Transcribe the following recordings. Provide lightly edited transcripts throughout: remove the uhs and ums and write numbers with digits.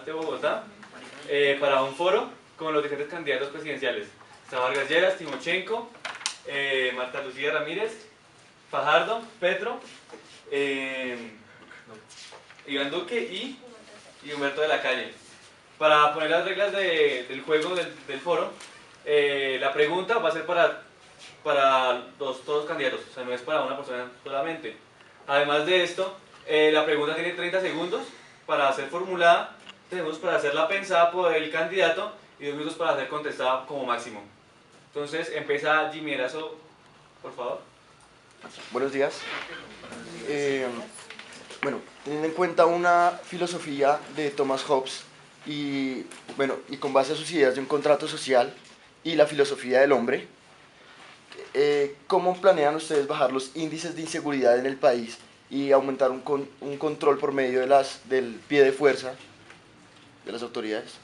de Bogotá para un foro con los diferentes candidatos presidenciales. Está Vargas Lleras, Timochenko, Marta Lucía Ramírez, Fajardo, Petro, Iván Duque y Humberto de la Calle. Para poner las reglas del juego del foro, la pregunta va a ser para todos los candidatos, o sea, no es para una persona solamente. Además de esto, la pregunta tiene 30 segundos para ser formulada, tenemos para hacerla pensada por el candidato y 2 minutos para ser contestada como máximo. Entonces empieza Jimmy Erazo, por favor. Buenos días. Bueno, teniendo en cuenta una filosofía de Thomas Hobbes y con base a sus ideas de un contrato social y la filosofía del hombre, ¿cómo planean ustedes bajar los índices de inseguridad en el país y aumentar un control por medio del pie de fuerza de las autoridades?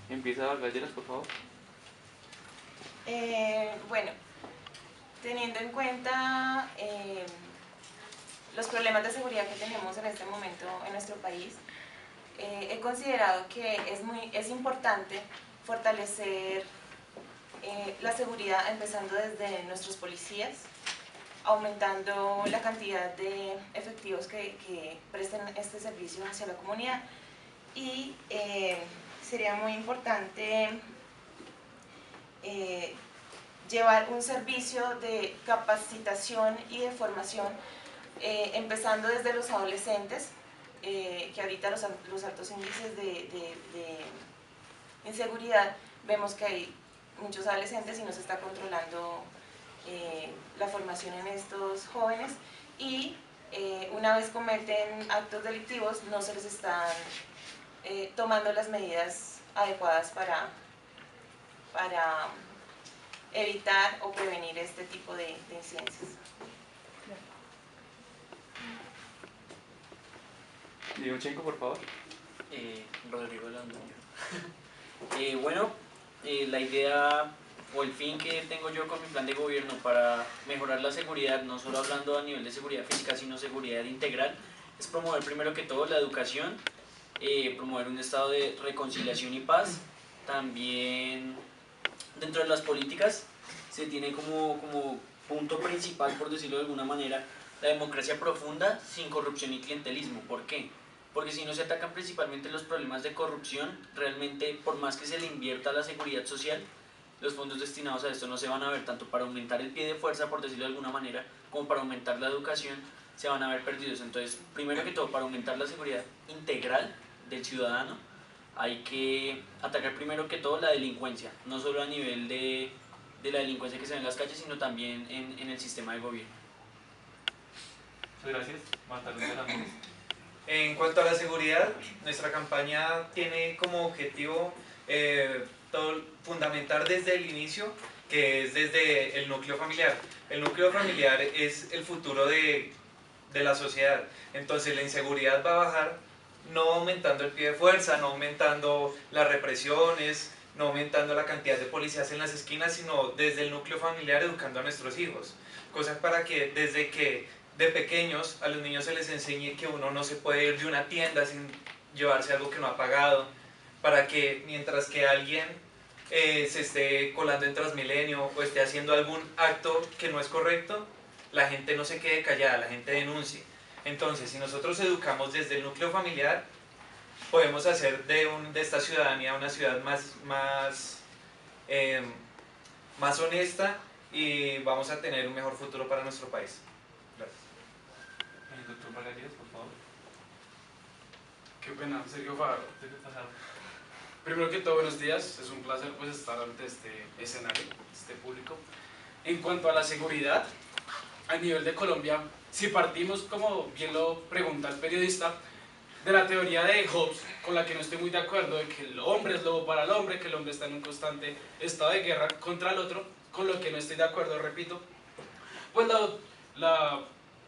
Empieza Vargas Lleras, por favor. Bueno, teniendo en cuenta los problemas de seguridad que tenemos en este momento en nuestro país, he considerado que es importante fortalecer la seguridad empezando desde nuestros policías, aumentando la cantidad de efectivos que presten este servicio hacia la comunidad, y sería muy importante llevar un servicio de capacitación y de formación, empezando desde los adolescentes, que ahorita los altos índices de inseguridad, vemos que hay muchos adolescentes y no se está controlando la formación en estos jóvenes, y una vez cometen actos delictivos no se les están tomando las medidas adecuadas para evitar o prevenir este tipo de incidencias. Timochenko, por favor. Rodrigo Londoño. La idea o el fin que tengo yo con mi plan de gobierno para mejorar la seguridad, no solo hablando a nivel de seguridad física, sino seguridad integral, es promover primero que todo la educación, promover un estado de reconciliación y paz. También dentro de las políticas se tiene como punto principal, por decirlo de alguna manera, la democracia profunda sin corrupción y clientelismo. ¿Por qué? Porque si no se atacan principalmente los problemas de corrupción, realmente por más que se le invierta a la seguridad social, los fondos destinados a esto no se van a ver tanto para aumentar el pie de fuerza, por decirlo de alguna manera, como para aumentar la educación, se van a ver perdidos. Entonces, primero que todo, para aumentar la seguridad integral del ciudadano, hay que atacar primero que todo la delincuencia, no solo a nivel de la delincuencia que se ve en las calles, sino también en el sistema de gobierno. Muchas gracias. Marta Lucía Ramírez. En cuanto a la seguridad, nuestra campaña tiene como objetivo fundamentar desde el inicio, que es desde el núcleo familiar. El núcleo familiar es el futuro de la sociedad. Entonces la inseguridad va a bajar no aumentando el pie de fuerza, no aumentando las represiones, no aumentando la cantidad de policías en las esquinas, sino desde el núcleo familiar educando a nuestros hijos. Cosas para que desde que de pequeños a los niños se les enseñe que uno no se puede ir de una tienda sin llevarse algo que no ha pagado, para que mientras que alguien se esté colando en Transmilenio o esté haciendo algún acto que no es correcto, la gente no se quede callada, la gente denuncie. Entonces, si nosotros educamos desde el núcleo familiar, podemos hacer de esta ciudadanía una ciudad más honesta, y vamos a tener un mejor futuro para nuestro país. Gracias. Doctor Vargas Lleras, por favor. Qué pena, Sergio Fajardo. Primero que todo, buenos días. Es un placer pues estar ante este escenario, este público. En cuanto a la seguridad, a nivel de Colombia, si partimos, como bien lo pregunta el periodista, de la teoría de Hobbes, con la que no estoy muy de acuerdo, de que el hombre es lobo para el hombre, que el hombre está en un constante estado de guerra contra el otro, con lo que no estoy de acuerdo, repito, pues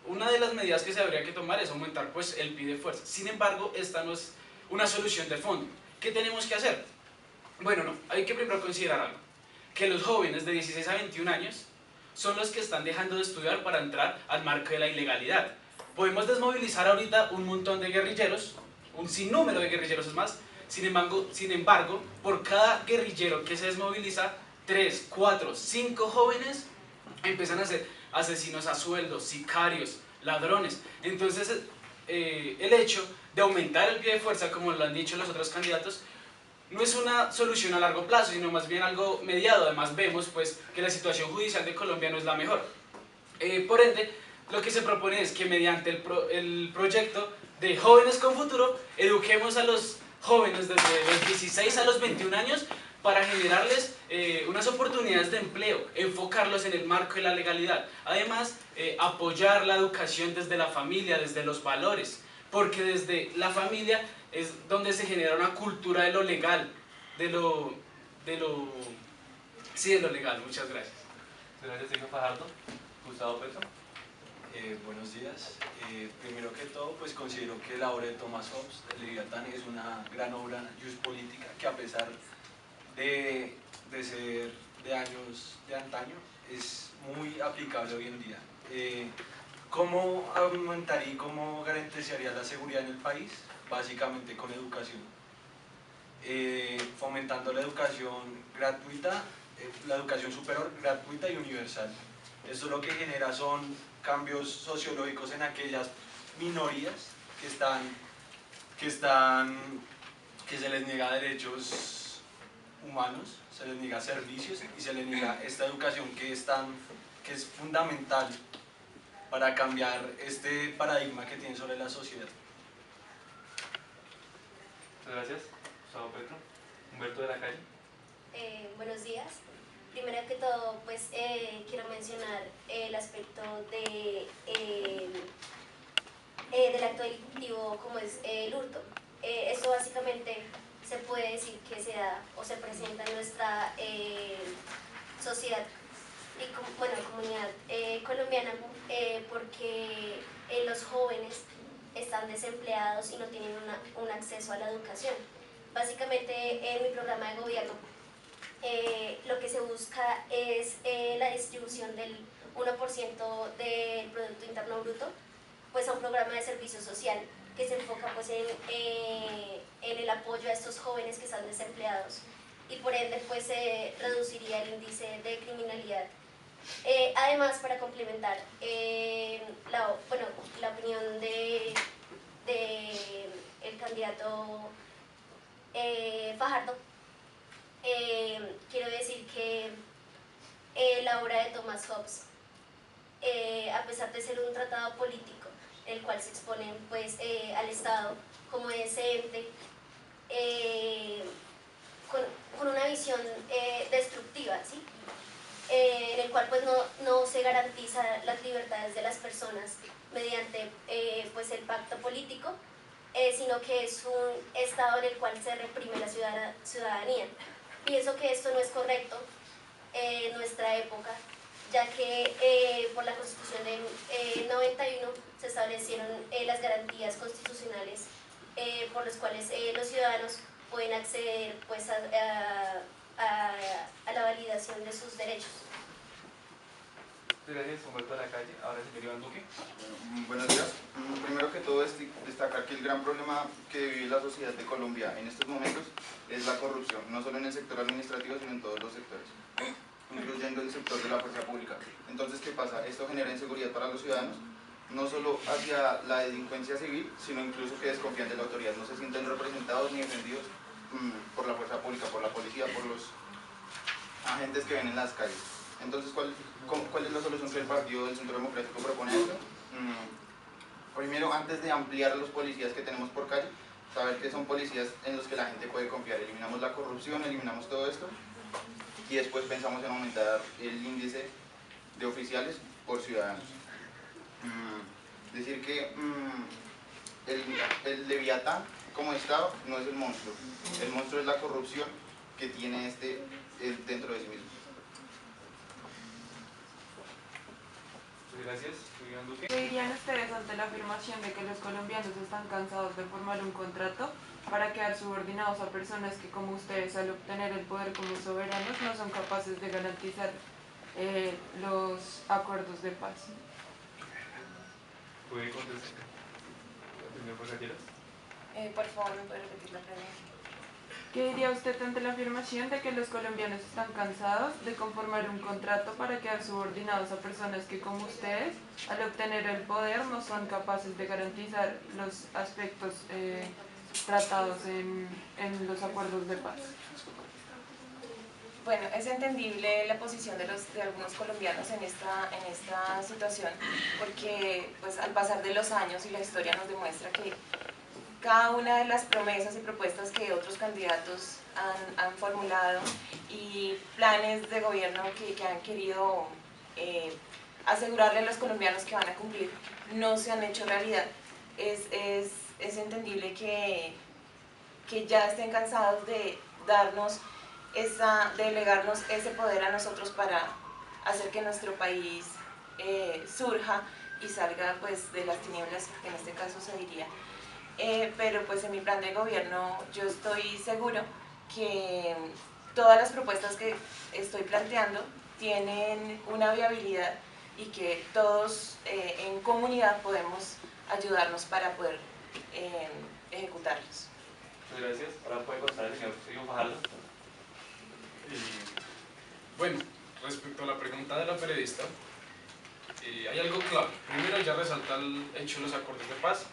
una de las medidas que se habría que tomar es aumentar pues el pie de fuerza. Sin embargo, esta no es una solución de fondo. ¿Qué tenemos que hacer? Bueno, no, hay que primero considerar algo, que los jóvenes de 16 a 21 años son los que están dejando de estudiar para entrar al marco de la ilegalidad. Podemos desmovilizar ahorita un montón de guerrilleros un sinnúmero de guerrilleros es más. Sin embargo, por cada guerrillero que se desmoviliza, 3, 4, 5 jóvenes empiezan a ser asesinos a sueldo, sicarios, ladrones. Entonces, el hecho de aumentar el pie de fuerza, como lo han dicho los otros candidatos, no es una solución a largo plazo, sino más bien algo mediado. Además vemos pues, que la situación judicial de Colombia no es la mejor. Por ende, lo que se propone es que mediante el proyecto de Jóvenes con Futuro, eduquemos a los jóvenes desde los 16 a los 21 años para generarles unas oportunidades de empleo, enfocarlos en el marco de la legalidad. Además, apoyar la educación desde la familia, desde los valores, porque desde la familia es donde se genera una cultura de lo legal, de lo legal. Muchas gracias. Gracias, señor Fajardo. Gustavo Petro. Buenos días. Primero que todo, pues considero que la obra de Thomas Hobbes, el Leviatán, es una gran obra política que, a pesar de ser de años de antaño, es muy aplicable hoy en día. ¿Cómo aumentaría y cómo garantizaría la seguridad en el país? Básicamente con educación. Fomentando la educación gratuita, la educación superior gratuita y universal. Esto lo que genera son cambios sociológicos en aquellas minorías que se les niega derechos humanos, se les niega servicios y se les niega esta educación que es fundamental para cambiar este paradigma que tiene sobre la sociedad. Muchas gracias, Gustavo Petro. Humberto de la Calle. Buenos días. Primero que todo, pues quiero mencionar el aspecto del acto delictivo como es el hurto. Esto básicamente se puede decir que se da o se presenta en nuestra sociedad y comunidad colombiana porque los jóvenes están desempleados y no tienen un acceso a la educación. Básicamente en mi programa de gobierno lo que se busca es la distribución del 1% del Producto Interno Bruto pues, a un programa de servicio social que se enfoca pues, en el apoyo a estos jóvenes que están desempleados y por ende pues, se reduciría el índice de criminalidad. Además, para complementar la opinión de el candidato Fajardo, quiero decir que la obra de Thomas Hobbes, a pesar de ser un tratado político, el cual se expone pues, al Estado como ese ente, con una visión destructiva, ¿sí? En el cual pues, no se garantiza las libertades de las personas mediante pues, el pacto político, sino que es un Estado en el cual se reprime la ciudadanía. Pienso que esto no es correcto en nuestra época, ya que por la Constitución del 91 se establecieron las garantías constitucionales por las cuales los ciudadanos pueden acceder pues, a la validación de sus derechos. Gracias, Humberto de la Calle. Ahora el señor Iván Duque. Buenos días. Primero que todo es destacar que el gran problema que vive la sociedad de Colombia en estos momentos es la corrupción, no solo en el sector administrativo, sino en todos los sectores, incluyendo el sector de la fuerza pública. Entonces, ¿qué pasa? Esto genera inseguridad para los ciudadanos, no solo hacia la delincuencia civil, sino incluso que desconfían de la autoridad, no se sienten representados ni defendidos por la fuerza pública, por la policía, por los agentes que ven en las calles. Entonces, ¿cuál es la solución que el Partido del Centro Democrático propone a esto? Primero, antes de ampliar los policías que tenemos por calle, saber que son policías en los que la gente puede confiar. Eliminamos la corrupción, eliminamos todo esto y después pensamos en aumentar el índice de oficiales por ciudadanos. Decir que el Leviatán como Estado no es el monstruo es la corrupción que tiene dentro de sí mismo. Gracias, Iván Duque. ¿Qué dirían ustedes ante la afirmación de que los colombianos están cansados de formar un contrato para quedar subordinados a personas que, como ustedes, al obtener el poder como soberanos, no son capaces de garantizar los acuerdos de paz? ¿Puede contestar? ¿Señor Porcatieros? Por favor, ¿me puede repetir la pregunta? ¿Qué diría usted ante la afirmación de que los colombianos están cansados de conformar un contrato para quedar subordinados a personas que, como ustedes, al obtener el poder no son capaces de garantizar los aspectos tratados en los acuerdos de paz? Bueno, es entendible la posición de algunos colombianos en esta situación, porque pues, al pasar de los años y la historia nos demuestra que cada una de las promesas y propuestas que otros candidatos han formulado y planes de gobierno que han querido asegurarle a los colombianos que van a cumplir, no se han hecho realidad. Es entendible que ya estén cansados de delegarnos ese poder a nosotros para hacer que nuestro país surja y salga pues, de las tinieblas, que en este caso se diría. Pero pues en mi plan de gobierno yo estoy seguro que todas las propuestas que estoy planteando tienen una viabilidad y que todos en comunidad podemos ayudarnos para poder ejecutarlos. Muchas gracias. Ahora puede contar el señor Fajardo. Bueno, respecto a la pregunta de la periodista, hay algo clave. Primero, ya resalta el hecho de los acuerdos de paz,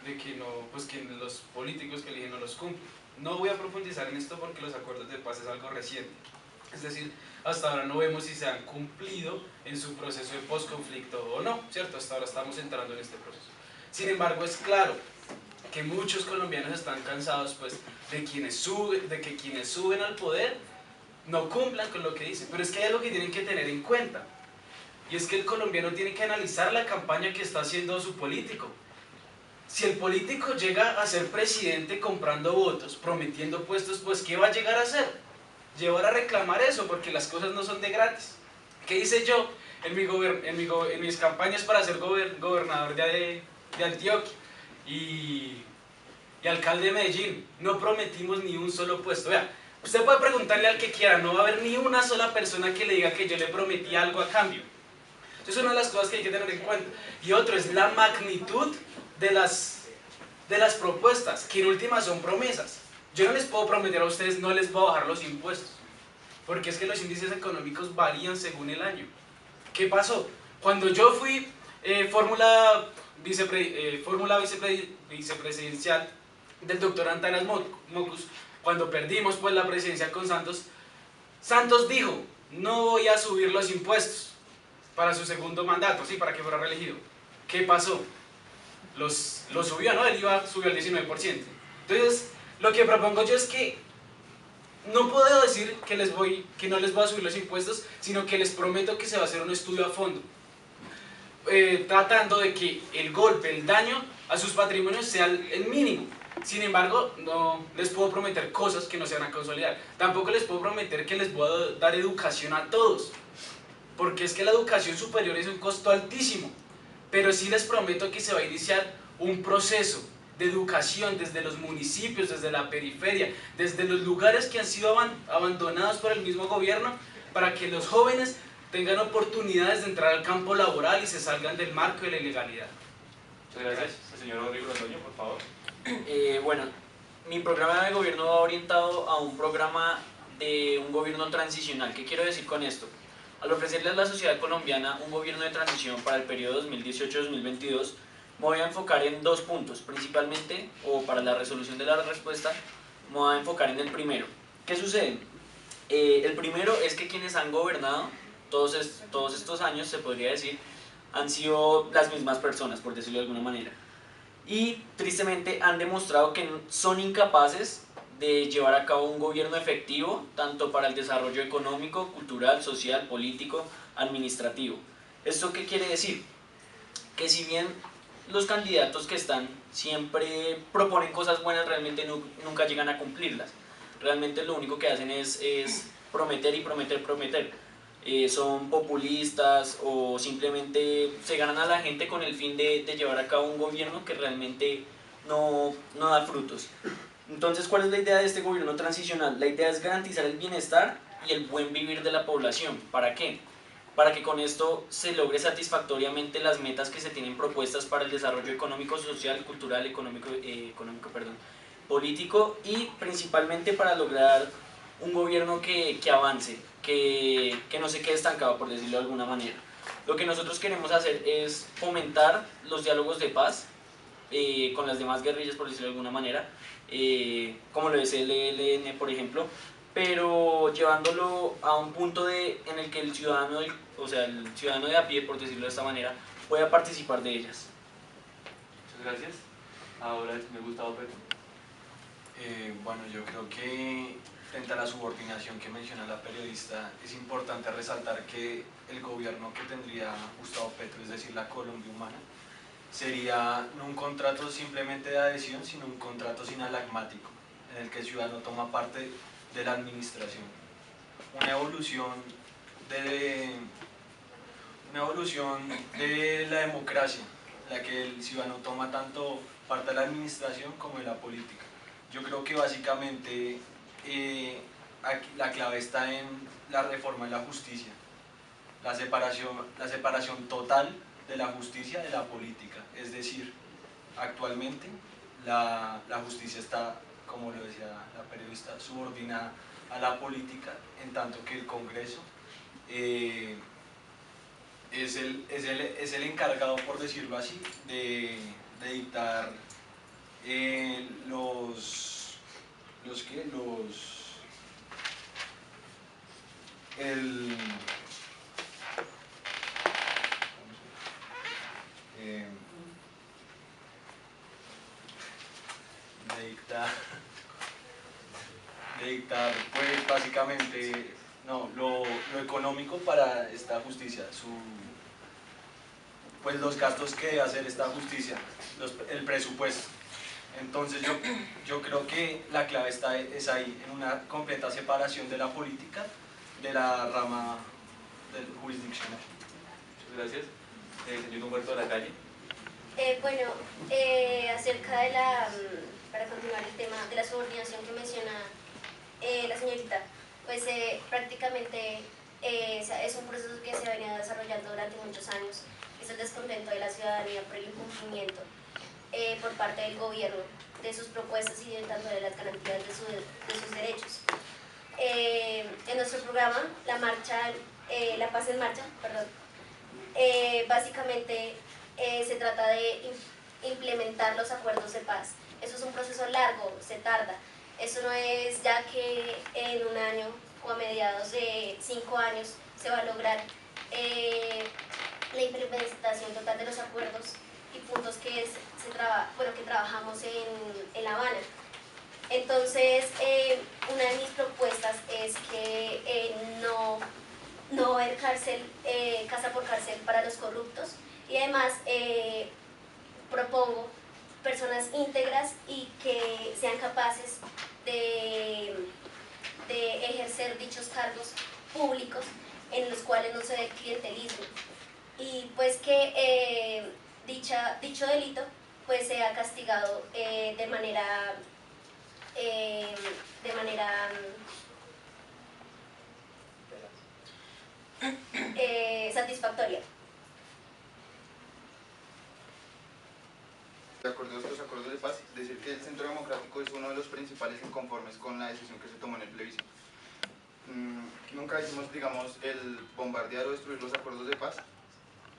de que los políticos que eligen no los cumplen. No voy a profundizar en esto porque los acuerdos de paz es algo reciente. Es decir, hasta ahora no vemos si se han cumplido en su proceso de posconflicto o no, ¿cierto? Hasta ahora estamos entrando en este proceso. Sin embargo, es claro que muchos colombianos están cansados pues, de que quienes suben al poder no cumplan con lo que dicen. Pero es que hay algo que tienen que tener en cuenta, y es que el colombiano tiene que analizar la campaña que está haciendo su político. Si el político llega a ser presidente comprando votos, prometiendo puestos, pues ¿qué va a llegar a hacer? Llevar a reclamar eso, porque las cosas no son de gratis. ¿Qué hice yo en mis campañas para ser gobernador de Antioquia y alcalde de Medellín? No prometimos ni un solo puesto. Vea, usted puede preguntarle al que quiera, no va a haber ni una sola persona que le diga que yo le prometí algo a cambio. Eso es una de las cosas que hay que tener en cuenta. Y otro es la magnitud de las propuestas, que en última son promesas. Yo no les puedo prometer a ustedes, no les voy a bajar los impuestos, porque es que los índices económicos varían según el año. ¿Qué pasó? Cuando yo fui fórmula vicepresidencial del doctor Antanas Mocus, cuando perdimos pues, la presidencia con Santos, Santos dijo, no voy a subir los impuestos para su segundo mandato, sí, para que fuera reelegido. ¿Qué pasó? Los subió, ¿no? El IVA subió al 19%. Entonces, lo que propongo yo es que no puedo decir que no les voy a subir los impuestos, sino que les prometo que se va a hacer un estudio a fondo, tratando de que el golpe, el daño a sus patrimonios sea el mínimo. Sin embargo, no les puedo prometer cosas que no se van a consolidar. Tampoco les puedo prometer que les voy a dar educación a todos, porque es que la educación superior es un costo altísimo. Pero sí les prometo que se va a iniciar un proceso de educación desde los municipios, desde la periferia, desde los lugares que han sido abandonados por el mismo gobierno, para que los jóvenes tengan oportunidades de entrar al campo laboral y se salgan del marco de la ilegalidad. Muchas gracias. El señor Rodrigo Londoño, por favor. Bueno, mi programa de gobierno va orientado a un programa de un gobierno transicional. ¿Qué quiero decir con esto? Al ofrecerle a la sociedad colombiana un gobierno de transición para el periodo 2018-2022, me voy a enfocar en dos puntos, principalmente, o para la resolución de la respuesta, me voy a enfocar en el primero. ¿Qué sucede? El primero es que quienes han gobernado todos estos años, se podría decir, han sido las mismas personas, por decirlo de alguna manera. Y tristemente han demostrado que son incapaces de llevar a cabo un gobierno efectivo, tanto para el desarrollo económico, cultural, social, político, administrativo. ¿Esto qué quiere decir? Que si bien los candidatos que están siempre proponen cosas buenas, realmente nunca llegan a cumplirlas. Realmente lo único que hacen es prometer y prometer. Son populistas o simplemente se ganan a la gente con el fin de llevar a cabo un gobierno que realmente no da frutos. Entonces, ¿cuál es la idea de este gobierno transicional? La idea es garantizar el bienestar y el buen vivir de la población. ¿Para qué? para que con esto se logre satisfactoriamente las metas que se tienen propuestas para el desarrollo económico, social, cultural, político y principalmente para lograr un gobierno que avance, que no se quede estancado, por decirlo de alguna manera. Lo que nosotros queremos hacer es fomentar los diálogos de paz con las demás guerrillas, por decirlo de alguna manera, como lo es el ELN, por ejemplo, pero llevándolo a un punto en el que el ciudadano de a pie, por decirlo de esta manera, pueda participar de ellas. Muchas gracias. Ahora el señor Gustavo Petro. Bueno, yo creo que frente a la subordinación que menciona la periodista, es importante resaltar que el gobierno que tendría Gustavo Petro, es decir, la Colombia humana, sería no un contrato simplemente de adhesión, sino un contrato sinalagmático, en el que el ciudadano toma parte de la administración. Una evolución de la democracia, en la que el ciudadano toma tanto parte de la administración como de la política. Yo creo que básicamente la clave está en la reforma de la justicia, la separación total de la justicia de la política. Es decir, actualmente la justicia está, como lo decía la periodista, subordinada a la política, en tanto que el Congreso es el encargado, por decirlo así, de dictar pues básicamente lo económico para esta justicia, pues los gastos que debe hacer esta justicia, el presupuesto. Entonces yo creo que la clave es ahí, en una completa separación de la política de la rama del jurisdiccional. Muchas gracias. Señor Humberto de la Calle. Bueno, acerca de para continuar el tema de la subordinación que menciona la señorita, pues prácticamente es un proceso que se ha venido desarrollando durante muchos años, es el descontento de la ciudadanía por el incumplimiento por parte del gobierno de sus propuestas y tanto de las garantías de sus derechos. En nuestro programa, La Paz en Marcha, básicamente se trata de implementar los acuerdos de paz. Eso es un proceso largo, se tarda. Eso no es ya que en un año o a mediados de 5 años se va a lograr la implementación total de los acuerdos y puntos que trabajamos en La Habana. Entonces, una de mis propuestas es que no haber casa por cárcel para los corruptos, y además propongo personas íntegras y que sean capaces de ejercer dichos cargos públicos en los cuales no se dé clientelismo, y pues que dicho delito pues sea castigado de manera satisfactoria. De acuerdo a estos acuerdos de paz, decir que el Centro Democrático es uno de los principales inconformes con la decisión que se tomó en el plebiscito. Nunca hicimos, digamos, el bombardear o destruir los acuerdos de paz,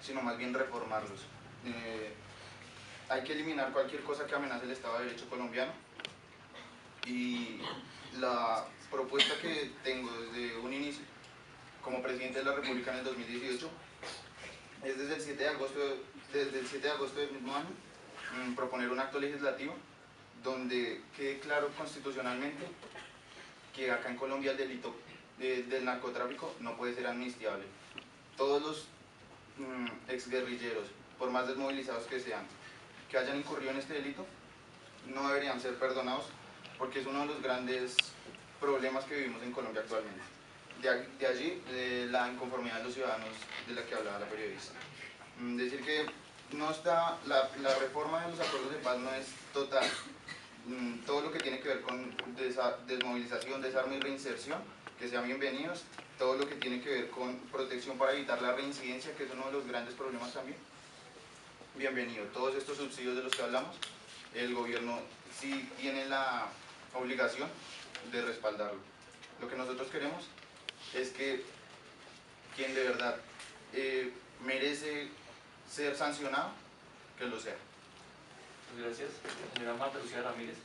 sino más bien reformarlos. Hay que eliminar cualquier cosa que amenace el Estado de Derecho colombiano, y la propuesta que tengo desde un inicio como presidente de la República en el 2018 es desde el 7 de agosto del mismo año proponer un acto legislativo donde quede claro constitucionalmente que acá en Colombia el delito del narcotráfico no puede ser amnistiable. Todos los exguerrilleros, por más desmovilizados que sean, que hayan incurrido en este delito, no deberían ser perdonados, porque es uno de los grandes problemas que vivimos en Colombia actualmente. De allí la inconformidad de los ciudadanos de la que hablaba la periodista. Decir que no está, la reforma de los acuerdos de paz no es total. Todo lo que tiene que ver con desmovilización, desarme y reinserción, que que sean bienvenidos. Todo lo que tiene que ver con protección para evitar la reincidencia, que es uno de los grandes problemas también, bienvenido. Todos estos subsidios de los que hablamos, el gobierno sí tiene la obligación de respaldarlo. Lo que nosotros queremos es que quien de verdad merece ser sancionado, que lo sea. Gracias. Señora Marta Lucía Ramírez.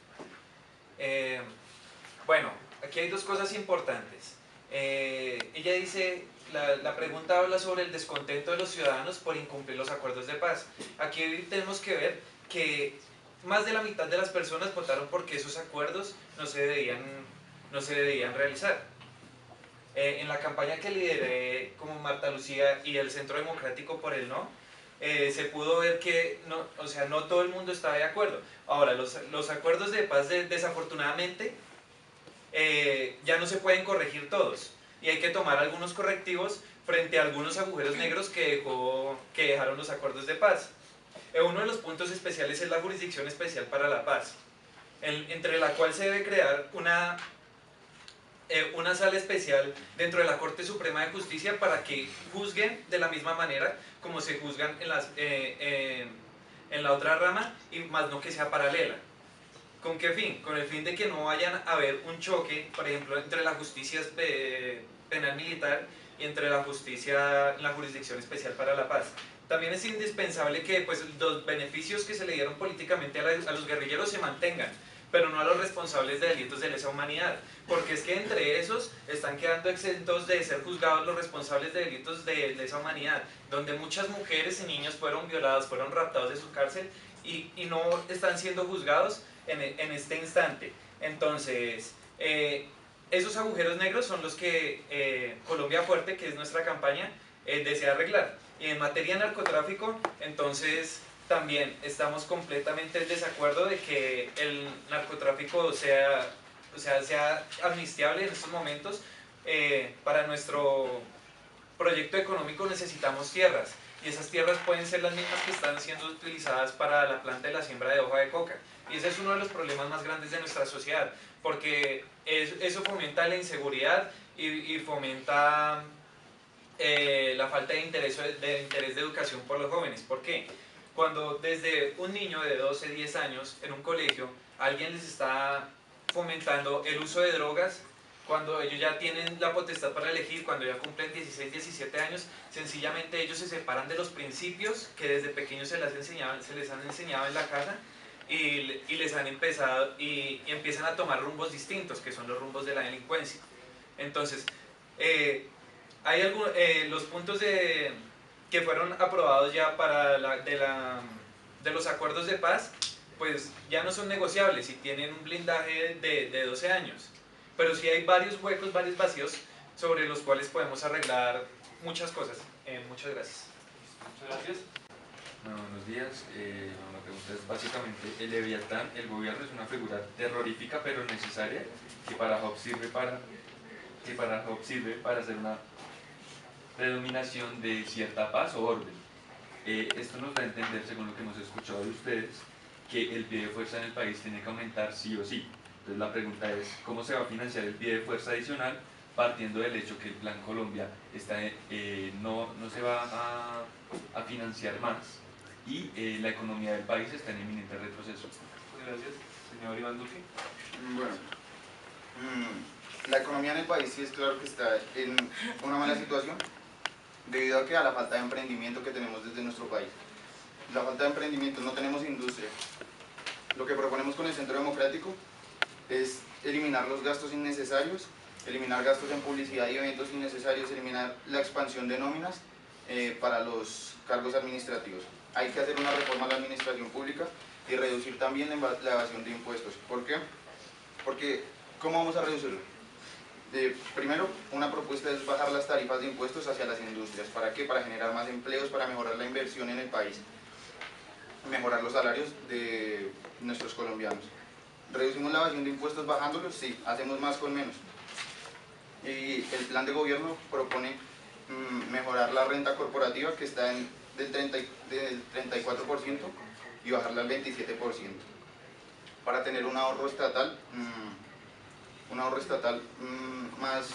Bueno, aquí hay dos cosas importantes. Ella dice, la pregunta habla sobre el descontento de los ciudadanos por incumplir los acuerdos de paz. Aquí tenemos que ver que más de la mitad de las personas votaron porque esos acuerdos no se debían realizar. En la campaña que lideré como Marta Lucía y el Centro Democrático por el No, se pudo ver que no todo el mundo estaba de acuerdo. Ahora, los acuerdos de paz desafortunadamente ya no se pueden corregir todos y hay que tomar algunos correctivos frente a algunos agujeros negros que dejaron los acuerdos de paz. Uno de los puntos especiales es la Jurisdicción Especial para la Paz, entre la cual se debe crear una sala especial dentro de la Corte Suprema de Justicia para que juzguen de la misma manera como se juzgan en la otra rama, y más no que sea paralela. ¿Con qué fin? Con el fin de que no vayan a haber un choque, por ejemplo, entre la justicia penal militar y entre la Jurisdicción Especial para la Paz. También es indispensable que pues, los beneficios que se le dieron políticamente a los guerrilleros se mantengan, pero no a los responsables de delitos de lesa humanidad, porque es que entre esos están quedando exentos de ser juzgados los responsables de delitos de lesa humanidad, donde muchas mujeres y niños fueron violados, fueron raptados de su cárcel y no están siendo juzgados en este instante. Entonces, esos agujeros negros son los que Colombia Fuerte, que es nuestra campaña, desea arreglar. Y en materia de narcotráfico, entonces también estamos completamente en desacuerdo de que el narcotráfico sea amnistiable en estos momentos. Para nuestro proyecto económico necesitamos tierras, y esas tierras pueden ser las mismas que están siendo utilizadas para la planta de la siembra de hoja de coca. Y ese es uno de los problemas más grandes de nuestra sociedad, porque eso fomenta la inseguridad y fomenta la falta de interés de educación por los jóvenes. ¿Por qué? Cuando desde un niño de 12, 10 años en un colegio alguien les está fomentando el uso de drogas, cuando ellos ya tienen la potestad para elegir, cuando ya cumplen 16, 17 años, sencillamente ellos se separan de los principios que desde pequeños se les han enseñado en la casa y empiezan a tomar rumbos distintos, que son los rumbos de la delincuencia. Entonces, hay los puntos que fueron aprobados ya de los acuerdos de paz, pues ya no son negociables y tienen un blindaje de 12 años. Pero sí hay varios huecos, varios vacíos sobre los cuales podemos arreglar muchas cosas. Muchas gracias. Muchas gracias. Bueno, buenos días. La pregunta es básicamente, el Leviatán, el gobierno es una figura terrorífica pero necesaria que para Hobbes sirve para hacer una predominación de cierta paz o orden. Esto nos da a entender, según lo que hemos escuchado de ustedes, que el pie de fuerza en el país tiene que aumentar sí o sí. Entonces la pregunta es, ¿cómo se va a financiar el pie de fuerza adicional partiendo del hecho que el Plan Colombia no se va a financiar más y la economía del país está en inminente retroceso? Gracias. Señor Iván Duque. Bueno, la economía en el país sí es claro que está en una mala situación debido a la falta de emprendimiento que tenemos desde nuestro país. La falta de emprendimiento, no tenemos industria. Lo que proponemos con el Centro Democrático es eliminar los gastos innecesarios, eliminar gastos en publicidad y eventos innecesarios, eliminar la expansión de nóminas para los cargos administrativos. Hay que hacer una reforma a la administración pública y reducir también la evasión de impuestos. ¿Por qué? Porque, ¿cómo vamos a reducirlo? Primero, una propuesta es bajar las tarifas de impuestos hacia las industrias. ¿Para qué? Para generar más empleos, para mejorar la inversión en el país, mejorar los salarios de nuestros colombianos. ¿Reducimos la evasión de impuestos bajándolos? Sí, hacemos más con menos. Y el plan de gobierno propone mejorar la renta corporativa, que está del 34%, y bajarla al 27%, para tener un ahorro estatal un ahorro estatal más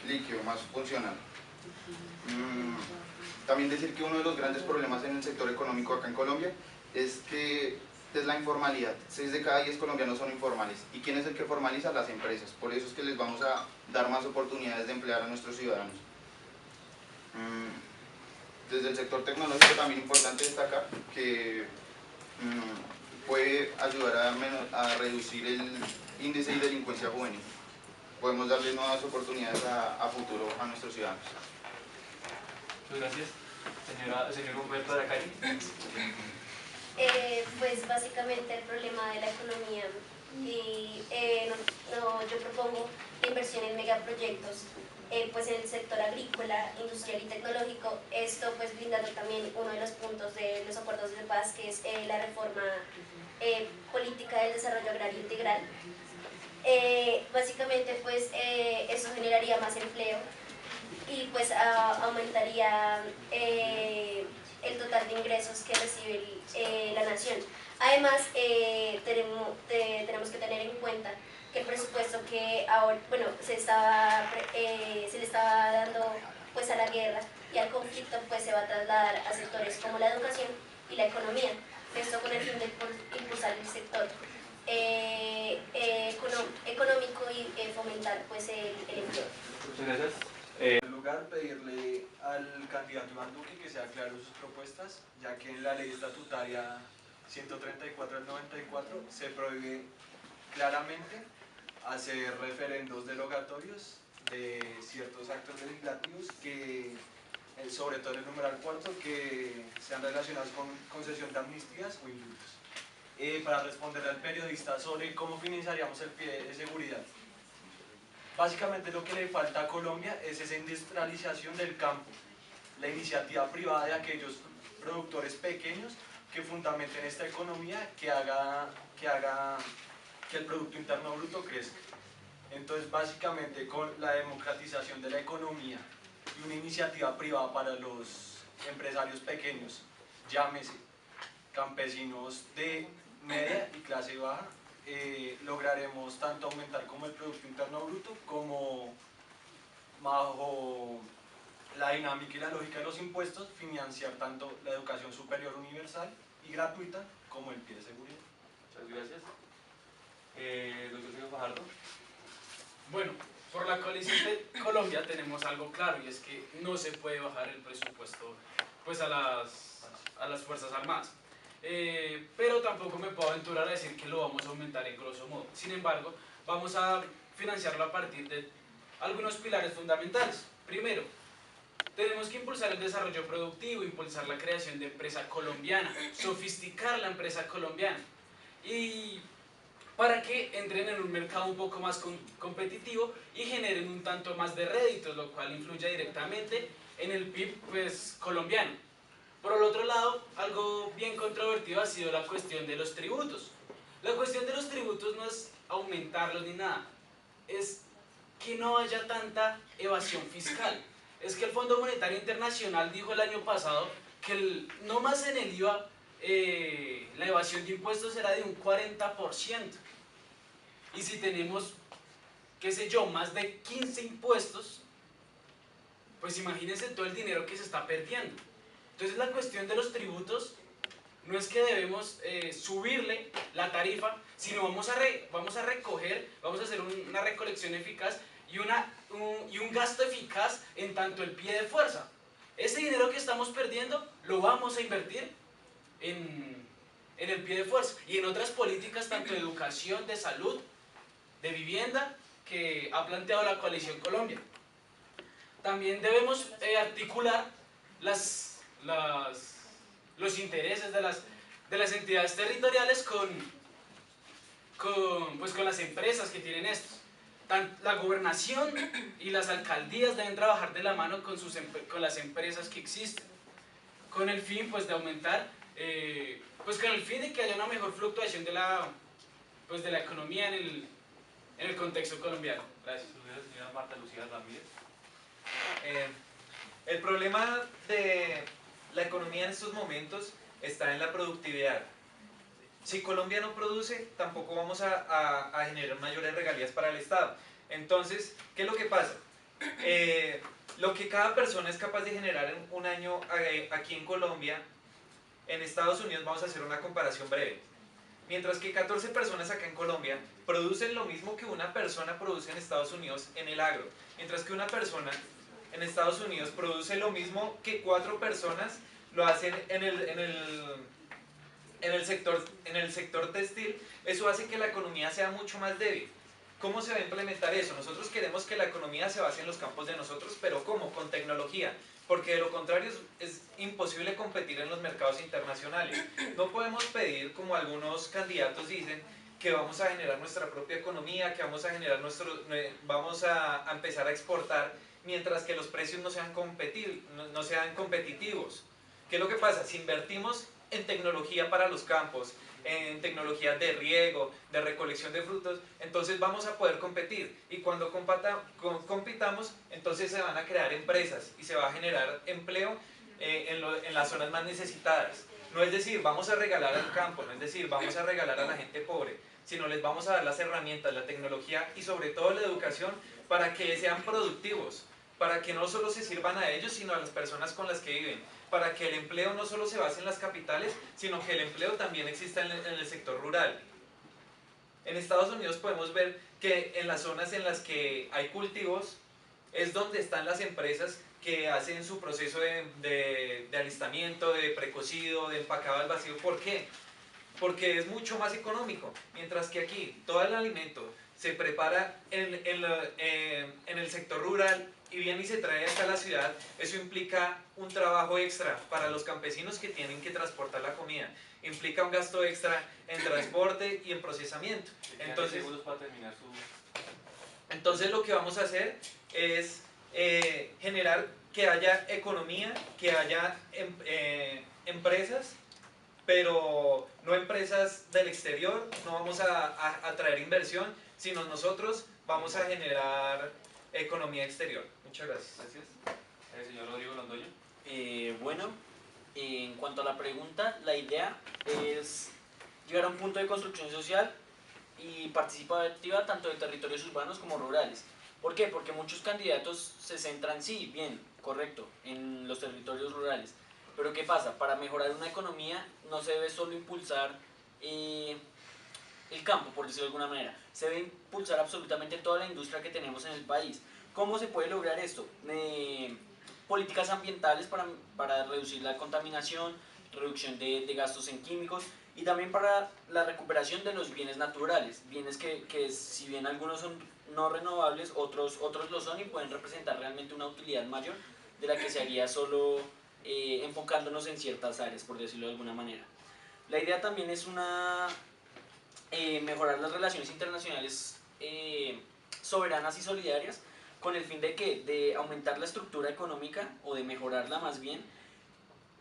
líquido, más funcional. También decir que uno de los grandes problemas en el sector económico acá en Colombia es la informalidad. 6 de cada 10 colombianos son informales. ¿Y quién es el que formaliza? Las empresas. Por eso es que les vamos a dar más oportunidades de emplear a nuestros ciudadanos. Desde el sector tecnológico también importante destacar que puede ayudar a reducir el índice de delincuencia juvenil. Podemos darle nuevas oportunidades a futuro a nuestros ciudadanos. Muchas gracias. Señor Humberto de la calle. Pues básicamente el problema de la economía y yo propongo la inversión en megaproyectos pues en el sector agrícola, industrial y tecnológico, esto pues blindando también uno de los puntos de los acuerdos de paz que es la reforma política del desarrollo agrario integral. Básicamente pues eso generaría más empleo y pues aumentaría el total de ingresos que recibe la nación. Además, tenemos que tener en cuenta que el presupuesto que ahora, bueno, se le estaba dando pues a la guerra y al conflicto pues se va a trasladar a sectores como la educación y la economía. Esto con el fin de impulsar el sector económico y fomentar pues el empleo. Muchas gracias. En primer lugar, pedirle al candidato Iván Duque que sea claro en sus propuestas, ya que en la ley estatutaria 134 del 94 se prohíbe claramente hacer referendos derogatorios de ciertos actos legislativos que, sobre todo en el numeral 4, que sean relacionados con concesión de amnistías o indultos. Para responderle al periodista sobre cómo financiaríamos el pie de seguridad. Básicamente lo que le falta a Colombia es esa industrialización del campo, la iniciativa privada de aquellos productores pequeños que fundamenten esta economía que haga que el Producto Interno Bruto crezca. Entonces básicamente con la democratización de la economía y una iniciativa privada para los empresarios pequeños, llámese campesinos de media y clase baja, lograremos tanto aumentar como el Producto Interno Bruto como bajo la dinámica y la lógica de los impuestos financiar tanto la educación superior universal y gratuita como el pie de seguridad. Muchas gracias. Doctor Sergio Fajardo. Bueno, por la coalición de Colombia tenemos algo claro y es que no se puede bajar el presupuesto pues a las Fuerzas Armadas. Pero tampoco me puedo aventurar a decir que lo vamos a aumentar en grosso modo. Sin embargo, vamos a financiarlo a partir de algunos pilares fundamentales. Primero, tenemos que impulsar el desarrollo productivo, impulsar la creación de empresa colombiana, sofisticar la empresa colombiana y para que entren en un mercado un poco más competitivo y generen un tanto más de réditos, lo cual influye directamente en el PIB pues, colombiano. Por el otro lado, algo bien controvertido ha sido la cuestión de los tributos. La cuestión de los tributos no es aumentarlos ni nada, es que no haya tanta evasión fiscal. Es que el Fondo Monetario Internacional dijo el año pasado que no más en el IVA la evasión de impuestos era de un 40%. Y si tenemos, qué sé yo, más de 15 impuestos, pues imagínense todo el dinero que se está perdiendo. Entonces la cuestión de los tributos no es que debemos subirle la tarifa, sino vamos a recoger, vamos a hacer una recolección eficaz y un gasto eficaz en tanto el pie de fuerza. Ese dinero que estamos perdiendo lo vamos a invertir en el pie de fuerza y en otras políticas tanto de educación, de salud, de vivienda que ha planteado la Coalición Colombia. También debemos articular los intereses de las entidades territoriales con las empresas que tienen estos. La gobernación y las alcaldías deben trabajar de la mano con las empresas que existen, con el fin pues, de aumentar, con el fin de que haya una mejor fluctuación de la economía en el contexto colombiano. Gracias. Señora Marta Lucía Ramírez. El problema de la economía en estos momentos está en la productividad. Si Colombia no produce, tampoco vamos a generar mayores regalías para el Estado. Entonces, ¿qué es lo que pasa? Lo que cada persona es capaz de generar en un año aquí en Colombia, en Estados Unidos vamos a hacer una comparación breve. Mientras que 14 personas acá en Colombia producen lo mismo que una persona produce en Estados Unidos en el agro. Mientras que una persona en Estados Unidos produce lo mismo que 4 personas lo hacen en el sector textil. Eso hace que la economía sea mucho más débil. ¿Cómo se va a implementar eso? Nosotros queremos que la economía se base en los campos de nosotros, pero ¿cómo? Con tecnología, porque de lo contrario es imposible competir en los mercados internacionales. No podemos pedir, como algunos candidatos dicen, que vamos a generar nuestra propia economía, que vamos a generar vamos a empezar a exportar, mientras que los precios no sean competitivos. ¿Qué es lo que pasa? Si invertimos en tecnología para los campos, en tecnologías de riego, de recolección de frutos, entonces vamos a poder competir, y cuando compitamos, entonces se van a crear empresas y se va a generar empleo en las zonas más necesitadas. No es decir, vamos a regalar al campo, no es decir, vamos a regalar a la gente pobre, sino les vamos a dar las herramientas, la tecnología y sobre todo la educación para que sean productivos, para que no solo se sirvan a ellos, sino a las personas con las que viven, para que el empleo no solo se base en las capitales, sino que el empleo también exista en el sector rural. En Estados Unidos podemos ver que en las zonas en las que hay cultivos es donde están las empresas que hacen su proceso de alistamiento, de precocido, de empacado al vacío. ¿Por qué? Porque es mucho más económico, mientras que aquí todo el alimento se prepara en el sector rural y viene y se trae hasta la ciudad. Eso implica un trabajo extra para los campesinos que tienen que transportar la comida, implica un gasto extra en transporte y en procesamiento. Entonces lo que vamos a hacer es generar que haya economía, que haya empresas, pero no empresas del exterior. No vamos a traer inversión, sino nosotros vamos a generar economía exterior. Muchas gracias. Gracias. Señor Rodrigo Londoño. Bueno, en cuanto a la pregunta, la idea es llegar a un punto de construcción social y participativa tanto de territorios urbanos como rurales. ¿Por qué? Porque muchos candidatos se centran, sí, bien, correcto, en los territorios rurales. Pero ¿qué pasa? Para mejorar una economía no se debe solo impulsar el campo, por decirlo de alguna manera. Se debe impulsar absolutamente toda la industria que tenemos en el país. ¿Cómo se puede lograr esto? Políticas ambientales para reducir la contaminación, reducción de gastos en químicos, y también para la recuperación de los bienes naturales, bienes que si bien algunos son no renovables, otros lo son y pueden representar realmente una utilidad mayor de la que se haría solo enfocándonos en ciertas áreas, por decirlo de alguna manera. La idea también es mejorar las relaciones internacionales soberanas y solidarias, con el fin de aumentar la estructura económica, o de mejorarla más bien,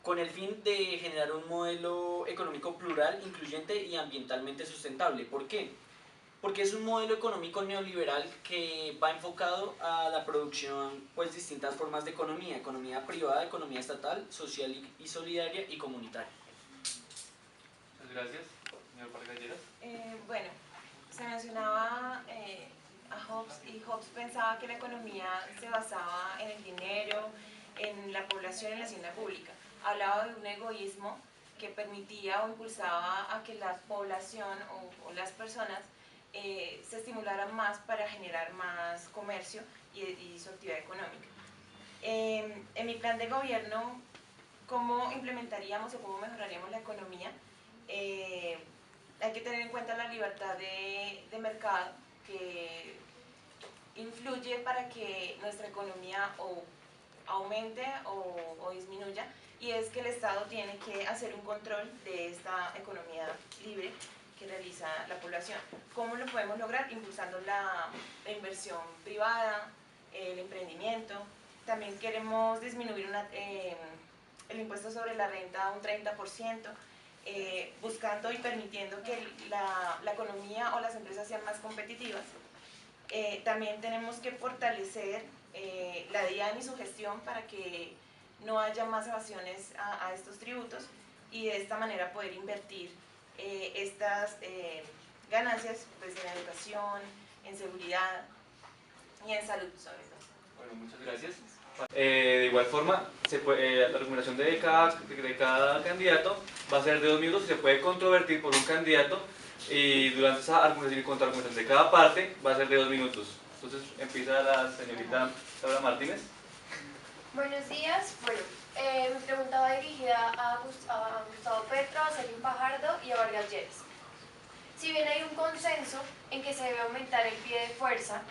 con el fin de generar un modelo económico plural, incluyente y ambientalmente sustentable. ¿Por qué? Porque es un modelo económico neoliberal que va enfocado a la producción, pues, distintas formas de economía privada, economía estatal, social y solidaria y comunitaria. Muchas gracias. Señor Vargas Lleras. Bueno, se mencionaba a Hobbes, y Hobbes pensaba que la economía se basaba en el dinero, en la población, en la hacienda pública. Hablaba de un egoísmo que permitía o impulsaba a que la población o las personas se estimularan más para generar más comercio y su actividad económica. En mi plan de gobierno, ¿cómo implementaríamos o cómo mejoraríamos la economía? Hay que tener en cuenta la libertad de mercado, que influye para que nuestra economía o aumente o disminuya, y es que el Estado tiene que hacer un control de esta economía libre que realiza la población. ¿Cómo lo podemos lograr? Impulsando la inversión privada, el emprendimiento. También queremos disminuir el impuesto sobre la renta a un 30%, buscando y permitiendo que la economía o las empresas sean más competitivas. También tenemos que fortalecer la DIAN y su gestión para que no haya más evasiones a estos tributos, y de esta manera poder invertir estas ganancias pues, en educación, en seguridad y en salud sobre todo. Bueno, muchas gracias. De igual forma, la recomendación de cada candidato va a ser de 2 minutos y se puede controvertir por un candidato, y durante esa argumentación y contraargumentación de cada parte va a ser de 2 minutos. Entonces empieza la señorita Laura Martínez. Buenos días. Bueno, mi pregunta va dirigida a Gustavo Petro, a Sergio Fajardo y a Vargas Lleras. Si bien hay un consenso en que se debe aumentar el pie de fuerza,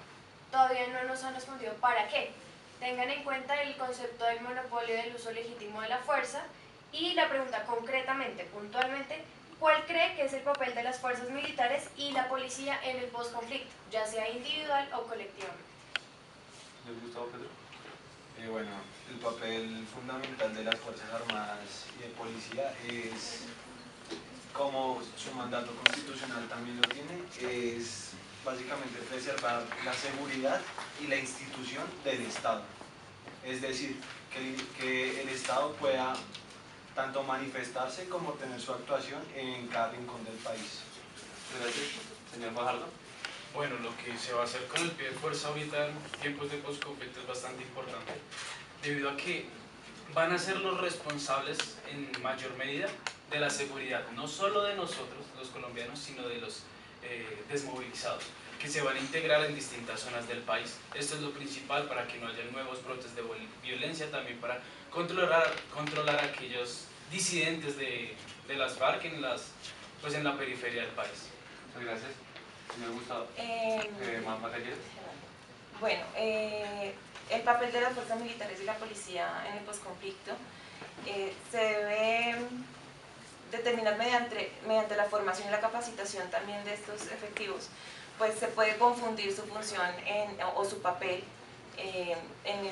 todavía no nos han respondido para qué. Tengan en cuenta el concepto del monopolio del uso legítimo de la fuerza y la pregunta concretamente, puntualmente, ¿cuál cree que es el papel de las fuerzas militares y la policía en el posconflicto, ya sea individual o colectivamente? Señor Gustavo Petro. Bueno, el papel fundamental de las Fuerzas Armadas y de Policía es, como su mandato constitucional también lo tiene, es básicamente preservar la seguridad y la institución del Estado. Es decir, que el Estado pueda tanto manifestarse como tener su actuación en cada rincón del país. Gracias. Señor Fajardo. Bueno, lo que se va a hacer con el pie de fuerza ahorita en tiempos de posconflicto es bastante importante, debido a que van a ser los responsables en mayor medida de la seguridad, no solo de nosotros, los colombianos, sino de los desmovilizados, que se van a integrar en distintas zonas del país. Esto es lo principal para que no haya nuevos brotes de violencia, también para controlar a aquellos disidentes de las FARC en la periferia del país. Muchas gracias. Señor Gustavo. Bueno, el papel de las fuerzas militares y la policía en el posconflicto se debe determinar mediante la formación y la capacitación también de estos efectivos. Pues se puede confundir su función o su papel en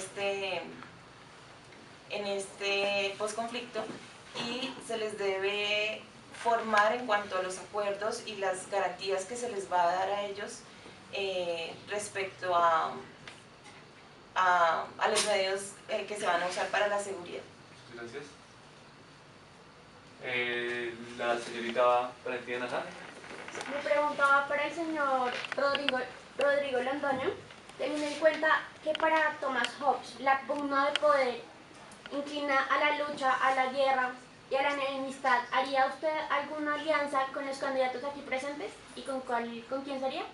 este posconflicto, y se les debe formar en cuanto a los acuerdos y las garantías que se les va a dar a ellos respecto a los medios que se van a usar para la seguridad. Muchas gracias. La señorita Valentina Nazar. Mi pregunta va para el señor Rodrigo Londoño, teniendo en cuenta que para Thomas Hobbes la pugna de poder inclina a la lucha, a la guerra y a la enemistad. ¿Haría usted alguna alianza con los candidatos aquí presentes y con quién sería?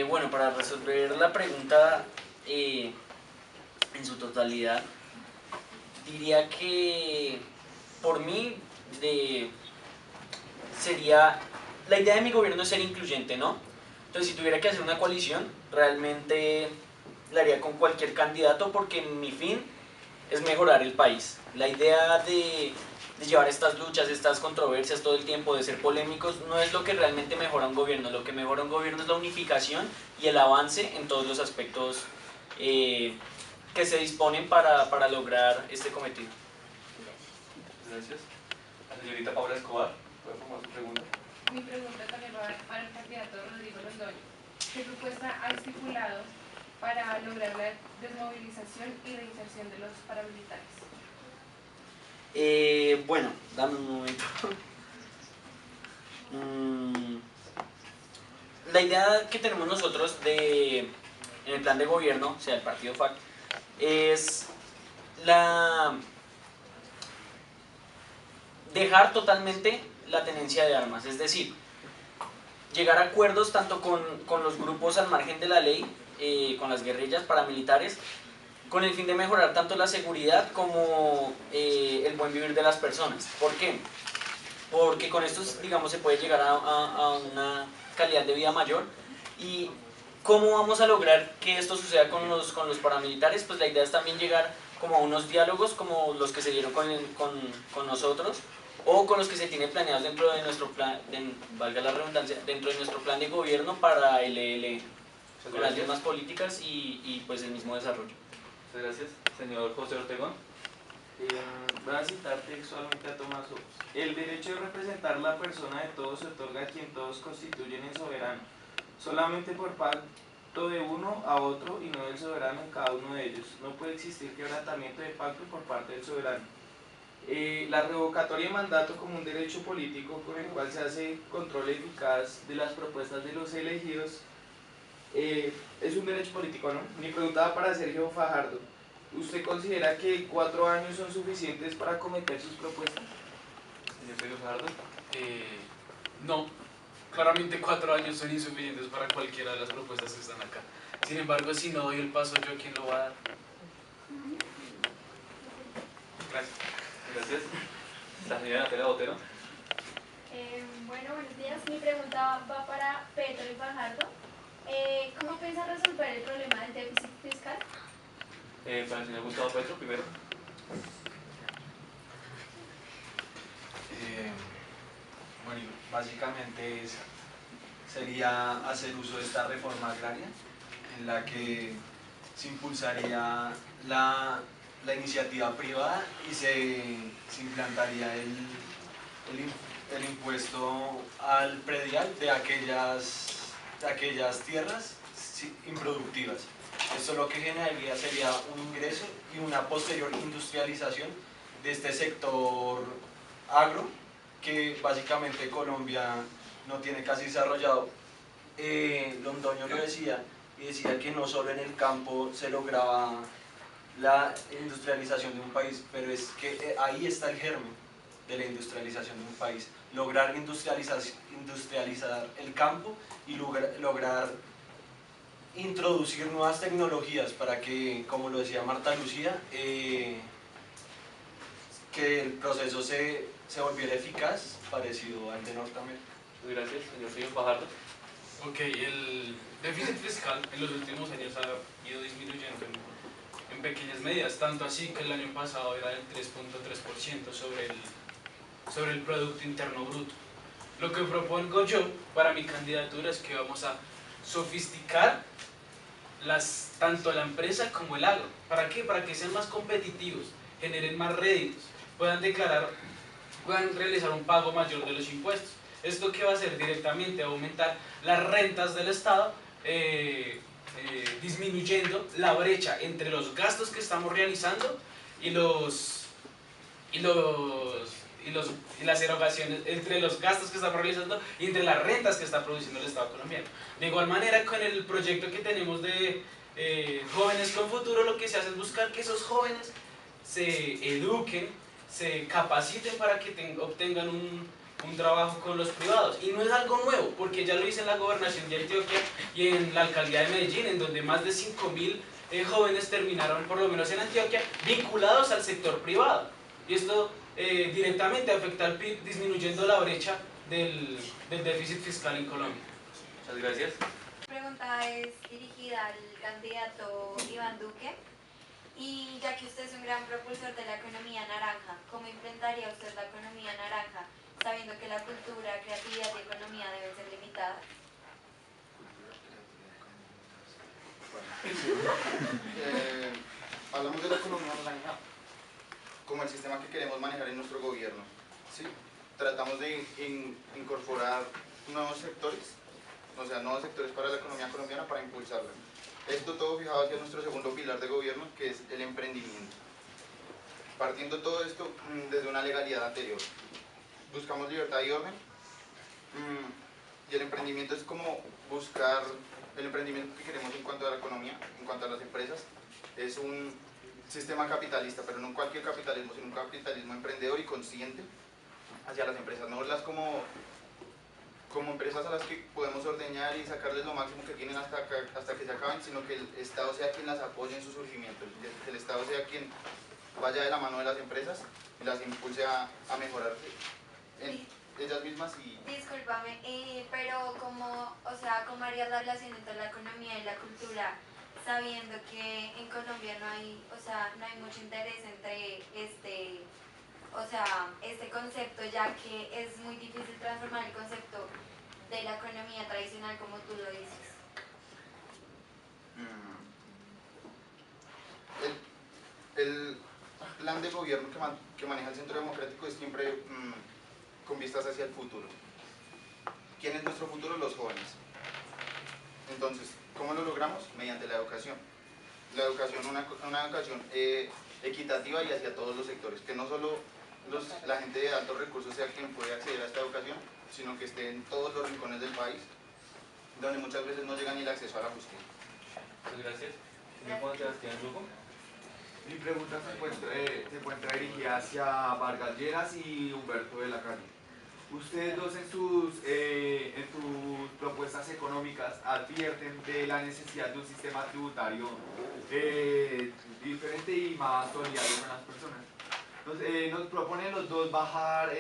Bueno, para resolver la pregunta en su totalidad, diría que por mí sería, la idea de mi gobierno es ser incluyente, ¿no? Entonces, si tuviera que hacer una coalición, realmente la haría con cualquier candidato, porque mi fin es mejorar el país. La idea de llevar estas luchas, estas controversias todo el tiempo, de ser polémicos, no es lo que realmente mejora un gobierno. Lo que mejora un gobierno es la unificación y el avance en todos los aspectos que se disponen para lograr este cometido. Gracias. La señorita Paula Escobar, ¿puede formar su pregunta? Mi pregunta también va para el candidato Rodrigo Londoño. ¿Qué propuesta ha estipulado para lograr la desmovilización y reinserción de los paramilitares? Bueno, dame un momento. La idea que tenemos nosotros en el plan de gobierno, o sea, el partido FARC, es dejar totalmente la tenencia de armas, es decir, llegar a acuerdos tanto con los grupos al margen de la ley, con las guerrillas paramilitares, con el fin de mejorar tanto la seguridad como el buen vivir de las personas. ¿Por qué? Porque con estos, digamos, se puede llegar a una calidad de vida mayor. ¿Y cómo vamos a lograr que esto suceda con los paramilitares? Pues la idea es también llegar como a unos diálogos como los que se dieron con nosotros, o con los que se tiene planeados dentro de nuestro plan, valga la redundancia, dentro de nuestro plan de gobierno para el ELE, con las mismas políticas y pues el mismo desarrollo. Muchas gracias. Señor José Ortegón. Voy a citar textualmente a Thomas Hobbes. El derecho de representar la persona de todos se otorga a quien todos constituyen en soberano, solamente por pacto de uno a otro y no del soberano en cada uno de ellos. No puede existir quebrantamiento de pacto por parte del soberano. La revocatoria de mandato como un derecho político con el cual se hace control eficaz de las propuestas de los elegidos es un derecho político, ¿no? Mi pregunta va para Sergio Fajardo. ¿Usted considera que 4 años son suficientes para acometer sus propuestas? Señor Sergio Fajardo. No, claramente 4 años son insuficientes para cualquiera de las propuestas que están acá. Sin embargo, si no doy el paso yo, ¿quién lo va a dar? Gracias. Gracias. La señora Natalia Botero. Bueno, buenos días. Mi pregunta va para Petro y Fajardo. ¿Cómo piensa resolver el problema del déficit fiscal? Para el señor Gustavo Petro, primero. Bueno, básicamente sería hacer uso de esta reforma agraria en la que se impulsaría la iniciativa privada y se implantaría el impuesto al predial de aquellas tierras improductivas. Esto lo que generaría sería un ingreso y una posterior industrialización de este sector agro que básicamente Colombia no tiene casi desarrollado. Londoño lo decía, y decía que no solo en el campo se lograba la industrialización de un país, pero es que ahí está el germen de la industrialización de un país, lograr industrializar el campo y lograr introducir nuevas tecnologías para que, como lo decía Marta Lucía, que el proceso se volviera eficaz, parecido al de Norteamérica. Gracias, señor Sergio Fajardo. Ok, el déficit fiscal en los últimos años ha ido disminuyendo en pequeñas medidas, tanto así que el año pasado era del 3.3% sobre el Producto Interno Bruto. Lo que propongo yo para mi candidatura es que vamos a sofisticar tanto la empresa como el agro. ¿Para qué? Para que sean más competitivos, generen más réditos, puedan realizar un pago mayor de los impuestos. ¿Esto qué va a hacer? Directamente aumentar las rentas del Estado, disminuyendo la brecha entre los gastos que estamos realizando y las erogaciones entre los gastos que estamos realizando y entre las rentas que está produciendo el Estado colombiano. De igual manera, con el proyecto que tenemos de Jóvenes con Futuro, lo que se hace es buscar que esos jóvenes se eduquen, se capaciten para que obtengan un trabajo con los privados. Y no es algo nuevo, porque ya lo hice en la gobernación de Antioquia y en la alcaldía de Medellín, en donde más de 5.000 jóvenes terminaron, por lo menos en Antioquia, vinculados al sector privado. Y esto directamente afecta al PIB, disminuyendo la brecha del déficit fiscal en Colombia. Muchas gracias. La pregunta es dirigida al candidato Iván Duque. Y ya que usted es un gran propulsor de la economía naranja, ¿cómo implementaría usted la economía naranja, sabiendo que la cultura, creatividad y economía deben ser limitadas? Hablamos de la economía naranja como el sistema que queremos manejar en nuestro gobierno. ¿Sí? Tratamos de incorporar nuevos sectores, o sea, nuevos sectores para la economía colombiana para impulsarla. Esto todo fijado hacia nuestro segundo pilar de gobierno, que es el emprendimiento. Partiendo todo esto desde una legalidad anterior. Buscamos libertad y orden, y el emprendimiento es como buscar el emprendimiento que queremos en cuanto a la economía, en cuanto a las empresas. Es un sistema capitalista, pero no cualquier capitalismo, sino un capitalismo emprendedor y consciente hacia las empresas, no verlas como empresas a las que podemos ordeñar y sacarles lo máximo que tienen hasta que se acaben, sino que el Estado sea quien las apoye en su surgimiento, que el Estado sea quien vaya de la mano de las empresas y las impulse a mejorar ellas mismas. Y discúlpame, pero ¿cómo harías la relación entre la economía y la cultura, sabiendo que en Colombia no hay mucho interés entre este concepto, ya que es muy difícil transformar el concepto de la economía tradicional como tú lo dices? El plan de gobierno que maneja el Centro Democrático es siempre con vistas hacia el futuro. ¿Quién es nuestro futuro? Los jóvenes. Entonces, ¿cómo lo logramos? Mediante la educación. La educación, una educación equitativa y hacia todos los sectores, que no solo la gente de altos recursos sea quien puede acceder a esta educación, sino que esté en todos los rincones del país, donde muchas veces no llega ni el acceso a la justicia. Muchas gracias. Señor Juan Sebastián Lugo. Mi pregunta se encuentra dirigida hacia Vargas Lleras y Humberto de la Calle. Ustedes dos en sus propuestas económicas advierten de la necesidad de un sistema tributario diferente y más solidario con las personas. Entonces, nos proponen los dos bajar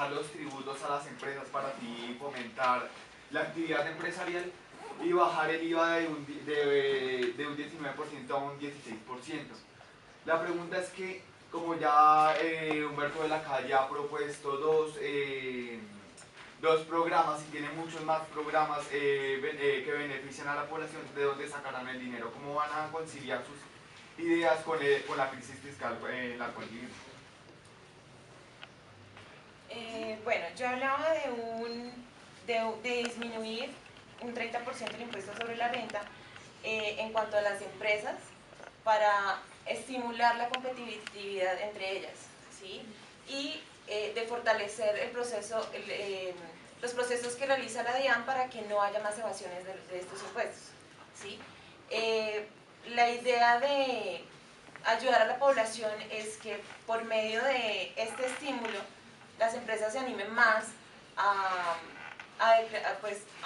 los tributos a las empresas para así fomentar la actividad empresarial y bajar el IVA de un 19% a un 16%. La pregunta es que, como ya Humberto de la Calle ha propuesto dos programas y tiene muchos más programas que benefician a la población, ¿de dónde sacarán el dinero? ¿Cómo van a conciliar sus ideas con la crisis fiscal en la cual vivimos? Bueno, yo hablaba de disminuir un 30% el impuesto sobre la renta en cuanto a las empresas para estimular la competitividad entre ellas, ¿sí? Y de fortalecer el proceso, los procesos que realiza la DIAN para que no haya más evasiones de estos impuestos, ¿sí? La idea de ayudar a la población es que por medio de este estímulo las empresas se animen más a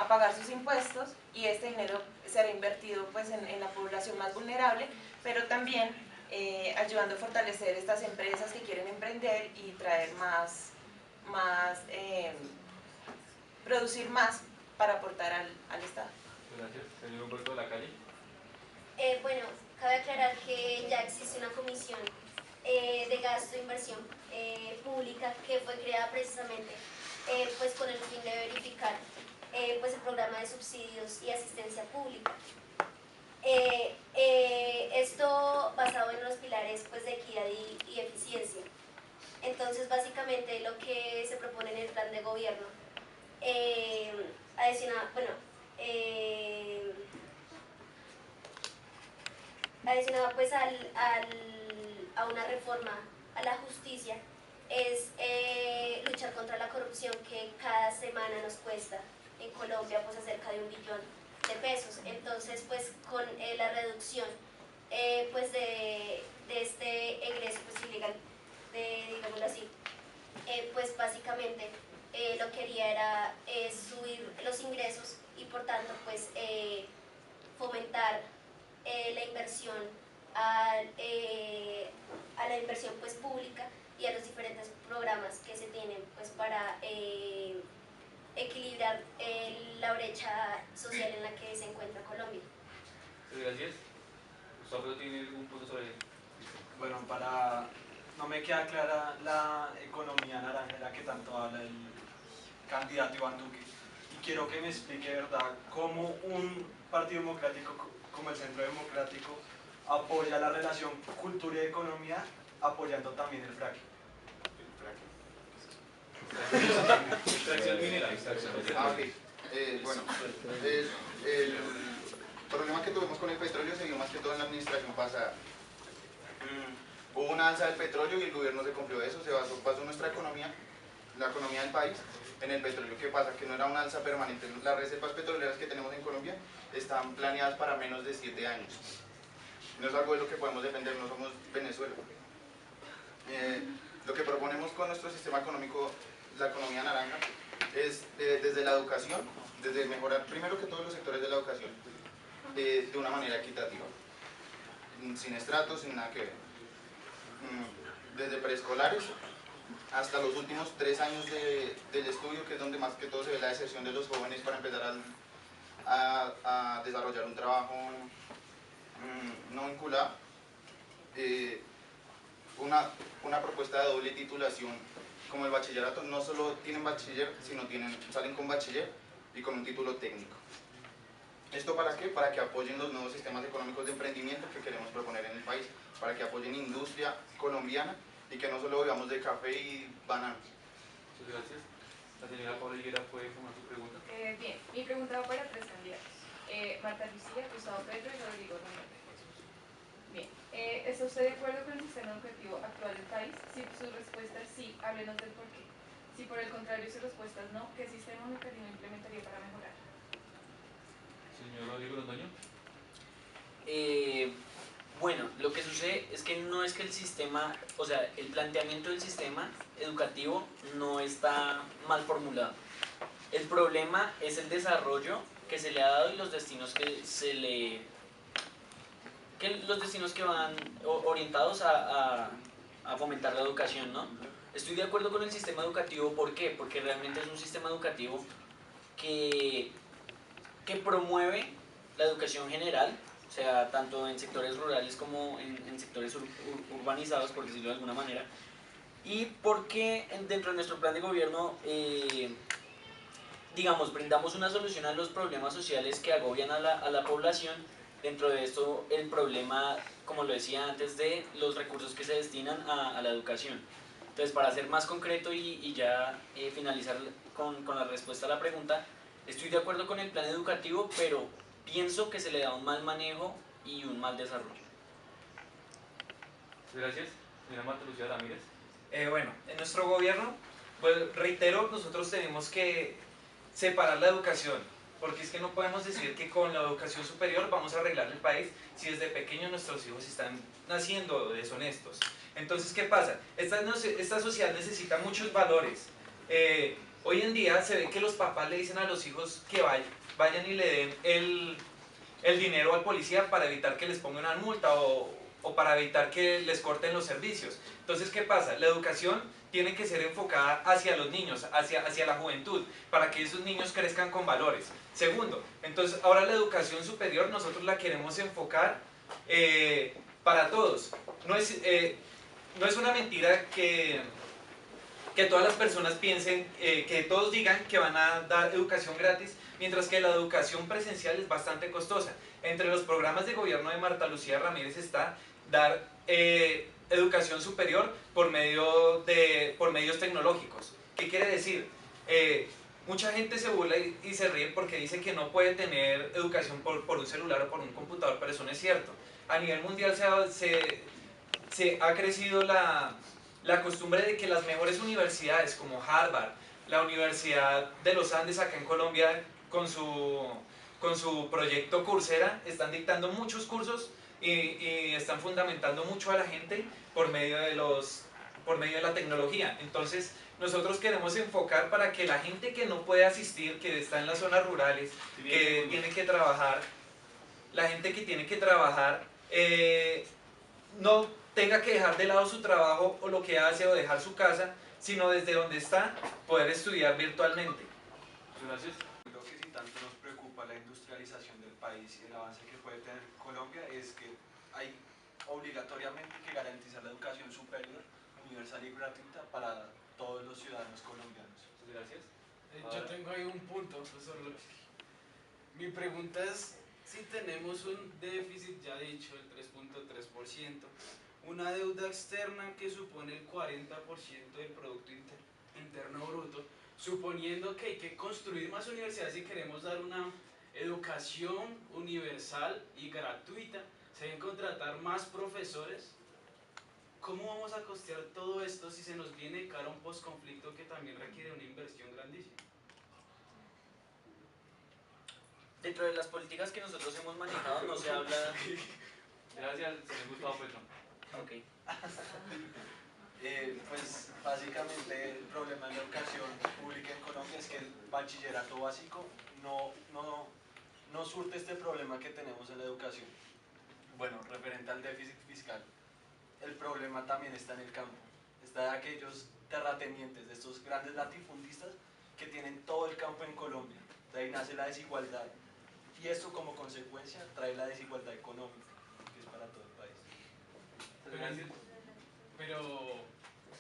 pagar sus impuestos y este dinero será invertido pues, en la población más vulnerable, pero también ayudando a fortalecer estas empresas que quieren emprender y traer producir más para aportar al Estado. Gracias. Señor Humberto de la Calle. Bueno, cabe aclarar que ya existe una comisión de gasto e inversión pública que fue creada precisamente pues con el fin de verificar pues el programa de subsidios y asistencia pública. Esto basado en los pilares pues, de equidad y eficiencia. Entonces, básicamente lo que se propone en el plan de gobierno, adicionado pues a una reforma a la justicia, es luchar contra la corrupción que cada semana nos cuesta en Colombia pues cerca de 1 billón de pesos. Entonces pues con la reducción pues de este egreso pues ilegal, digámoslo así, pues básicamente lo que quería era subir los ingresos y por tanto pues fomentar la inversión a la inversión pues pública y a los diferentes programas que se tienen pues para equilibrar la brecha social en la que se encuentra Colombia. Gracias. Gustavo tiene un punto sobre eso. Bueno, no me queda clara la economía naranja de la que tanto habla el candidato Iván Duque. Y quiero que me explique, ¿verdad?, cómo un partido democrático como el Centro Democrático apoya la relación cultura y economía, apoyando también el fracking. Extracción minera. Bueno, el problema que tuvimos con el petróleo se dio más que todo en la administración pasada. Hubo una alza del petróleo y el gobierno se cumplió eso, se basó nuestra economía, la economía del país, en el petróleo. ¿Qué pasa? Que no era una alza permanente. Las reservas petroleras que tenemos en Colombia están planeadas para menos de 7 años. No es algo de lo que podemos depender, no somos Venezuela. Lo que proponemos con nuestro sistema económico, la economía naranja, es desde la educación, desde mejorar primero que todos los sectores de la educación, de una manera equitativa, sin estratos, sin nada que ver. Desde preescolares hasta los últimos 3 años del estudio, que es donde más que todo se ve la deserción de los jóvenes para empezar a desarrollar un trabajo no vinculado. Una propuesta de doble titulación como el bachillerato, no solo tienen bachiller, sino salen con bachiller y con un título técnico. ¿Esto para qué? Para que apoyen los nuevos sistemas económicos de emprendimiento que queremos proponer en el país, para que apoyen industria colombiana y que no solo vivamos de café y bananas. Muchas gracias. La señora Paula Higuera puede formar su pregunta. Bien, mi pregunta va para 3 candidatos. Marta Lucía, Gustavo Petro y Rodrigo Ramírez. Bien, ¿Está usted de acuerdo con el sistema educativo actual del país? Si su respuesta es sí, háblenos del por qué. Si por el contrario su respuesta es no, ¿qué sistema o mecanismo implementaría para mejorar? Señor Rodrigo Londoño. Bueno, lo que sucede es que no es que el sistema, o sea, el planteamiento del sistema educativo no está mal formulado. El problema es el desarrollo que se le ha dado y los destinos los destinos que van orientados a fomentar la educación, ¿no? Estoy de acuerdo con el sistema educativo, ¿por qué? Porque realmente es un sistema educativo que promueve la educación general, o sea, tanto en sectores rurales como en sectores urbanizados, por decirlo de alguna manera, y porque dentro de nuestro plan de gobierno, digamos, brindamos una solución a los problemas sociales que agobian a la población. Dentro de esto, el problema, como lo decía antes, de los recursos que se destinan a la educación. Entonces, para ser más concreto y ya finalizar con la respuesta a la pregunta, estoy de acuerdo con el plan educativo, pero pienso que se le da un mal manejo y un mal desarrollo. Gracias. Señora Marta Lucía Ramírez. Bueno, en nuestro gobierno, pues reitero, nosotros tenemos que separar la educación, porque es que no podemos decir que con la educación superior vamos a arreglar el país si desde pequeños nuestros hijos están naciendo deshonestos. Entonces, ¿qué pasa? Esta sociedad necesita muchos valores. Hoy en día se ve que los papás le dicen a los hijos que vayan y le den el dinero al policía para evitar que les ponga una multa o para evitar que les corten los servicios. Entonces, ¿qué pasa? La educación tiene que ser enfocada hacia los niños, hacia la juventud, para que esos niños crezcan con valores. Segundo, entonces ahora la educación superior nosotros la queremos enfocar para todos. No es una mentira que todas las personas piensen, que todos digan que van a dar educación gratis, mientras que la educación presencial es bastante costosa. Entre los programas de gobierno de Marta Lucía Ramírez está dar educación superior por medios tecnológicos. ¿Qué quiere decir? Mucha gente se burla y se ríe porque dice que no puede tener educación por un celular o por un computador, pero eso no es cierto. A nivel mundial se ha crecido la costumbre de que las mejores universidades como Harvard, la Universidad de los Andes acá en Colombia con su proyecto Coursera están dictando muchos cursos y están fundamentando mucho a la gente por medio de la tecnología. Entonces nosotros queremos enfocar para que la gente que no puede asistir, que está en las zonas rurales, que tiene que trabajar, la gente que tiene que trabajar no tenga que dejar de lado su trabajo o lo que hace o dejar su casa, sino desde donde está poder estudiar virtualmente. Gracias. Creo que si tanto nos preocupa la industrialización del país y el avance que puede tener Colombia, es que hay obligatoriamente que garantizar la educación superior, universal y gratuita para todos los ciudadanos colombianos. Gracias. Yo tengo ahí un punto, profesor. Mi pregunta es si tenemos un déficit, ya dicho, el 3.3%, una deuda externa que supone el 40% del Producto Interno Bruto, suponiendo que hay que construir más universidades si queremos dar una educación universal y gratuita, se deben contratar más profesores. ¿Cómo vamos a costear todo esto si se nos viene cara un postconflicto que también requiere una inversión grandísima? Dentro de las políticas que nosotros hemos manejado no se habla... Gracias, señor Gustavo Petro. Ok. Pues básicamente el problema de la educación pública en Colombia es que el bachillerato básico no surte este problema que tenemos en la educación. Bueno, referente al déficit fiscal, el problema también está en el campo, está de aquellos terratenientes, de estos grandes latifundistas que tienen todo el campo en Colombia. De ahí nace la desigualdad y esto como consecuencia trae la desigualdad económica, que es para todo el país. Pero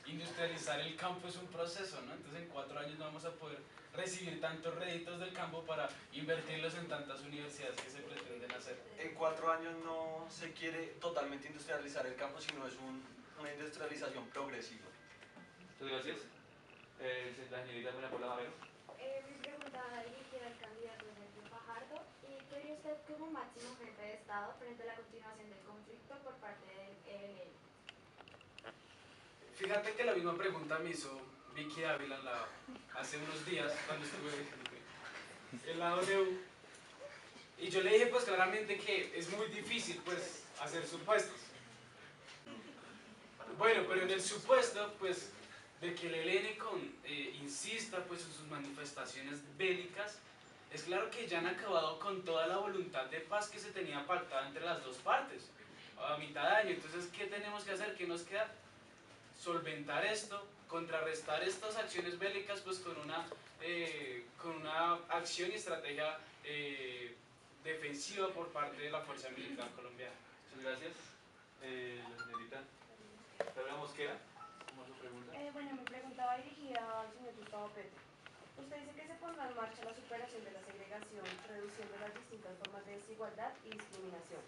industrializar el campo es un proceso, ¿no? Entonces en 4 años no vamos a poder recibir tantos réditos del campo para invertirlos en tantas universidades que se pretenden hacer. En 4 años no se quiere totalmente industrializar el campo, sino es una industrialización progresiva. Muchas gracias. La señorita María Paula Javero. Mi pregunta va dirigida al candidato Sergio Fajardo. ¿Y qué haría usted como máximo jefe de Estado frente a la continuación del conflicto por parte del Fíjate que la misma pregunta me hizo Vicky Ávila hace unos días cuando estuve en la ONU. Y yo le dije pues claramente que es muy difícil pues hacer supuestos. Bueno, pero en el supuesto pues de que el ELN insista pues en sus manifestaciones bélicas, es claro que ya han acabado con toda la voluntad de paz que se tenía pactada entre las dos partes a mitad de año. Entonces, ¿qué tenemos que hacer? ¿Qué nos queda? Solventar esto, contrarrestar estas acciones bélicas pues con una acción y estrategia defensiva por parte de la Fuerza Militar Colombiana. Muchas gracias. La señorita Carla Mosquera, ¿cómo es su pregunta? Bueno, mi pregunta va dirigida al señor Gustavo Petro. Usted dice que se pondrá en marcha la superación de la segregación, reduciendo las distintas formas de desigualdad y discriminación.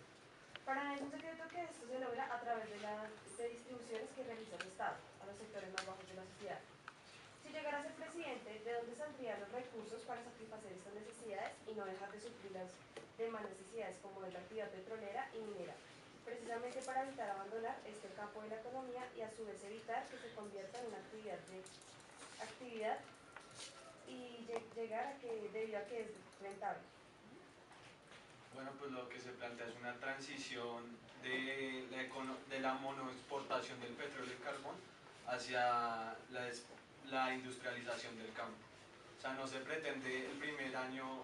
Para nadie es un secreto que esto se logra a través de las distribuciones que realiza el Estado a los sectores más bajos de la sociedad. Si llegara a ser presidente, ¿de dónde saldrían los recursos para satisfacer estas necesidades y no dejar de suplir las demás necesidades como de la actividad petrolera y minera? Precisamente para evitar abandonar este campo de la economía y a su vez evitar que se convierta en una actividad y llegar a que, debido a que es rentable. Bueno, pues lo que se plantea es una transición de la monoexportación del petróleo y carbón hacia la industrialización del campo. O sea, no se pretende el primer año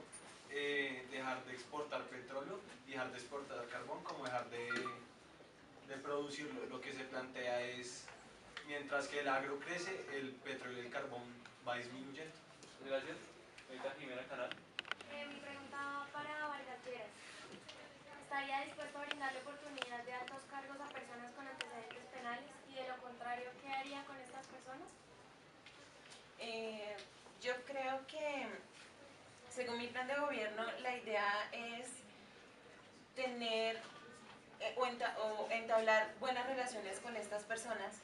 dejar de exportar petróleo y dejar de exportar carbón como dejar de producirlo. Lo que se plantea es, mientras que el agro crece, el petróleo y el carbón va disminuyendo. Gracias. Ahorita Jimena Canal. Mi pregunta va para Vargas Lleras. ¿Estaría dispuesto a brindarle oportunidad de altos cargos a personas con antecedentes penales y de lo contrario, qué haría con estas personas? Yo creo que, según mi plan de gobierno, la idea es tener o entablar buenas relaciones con estas personas,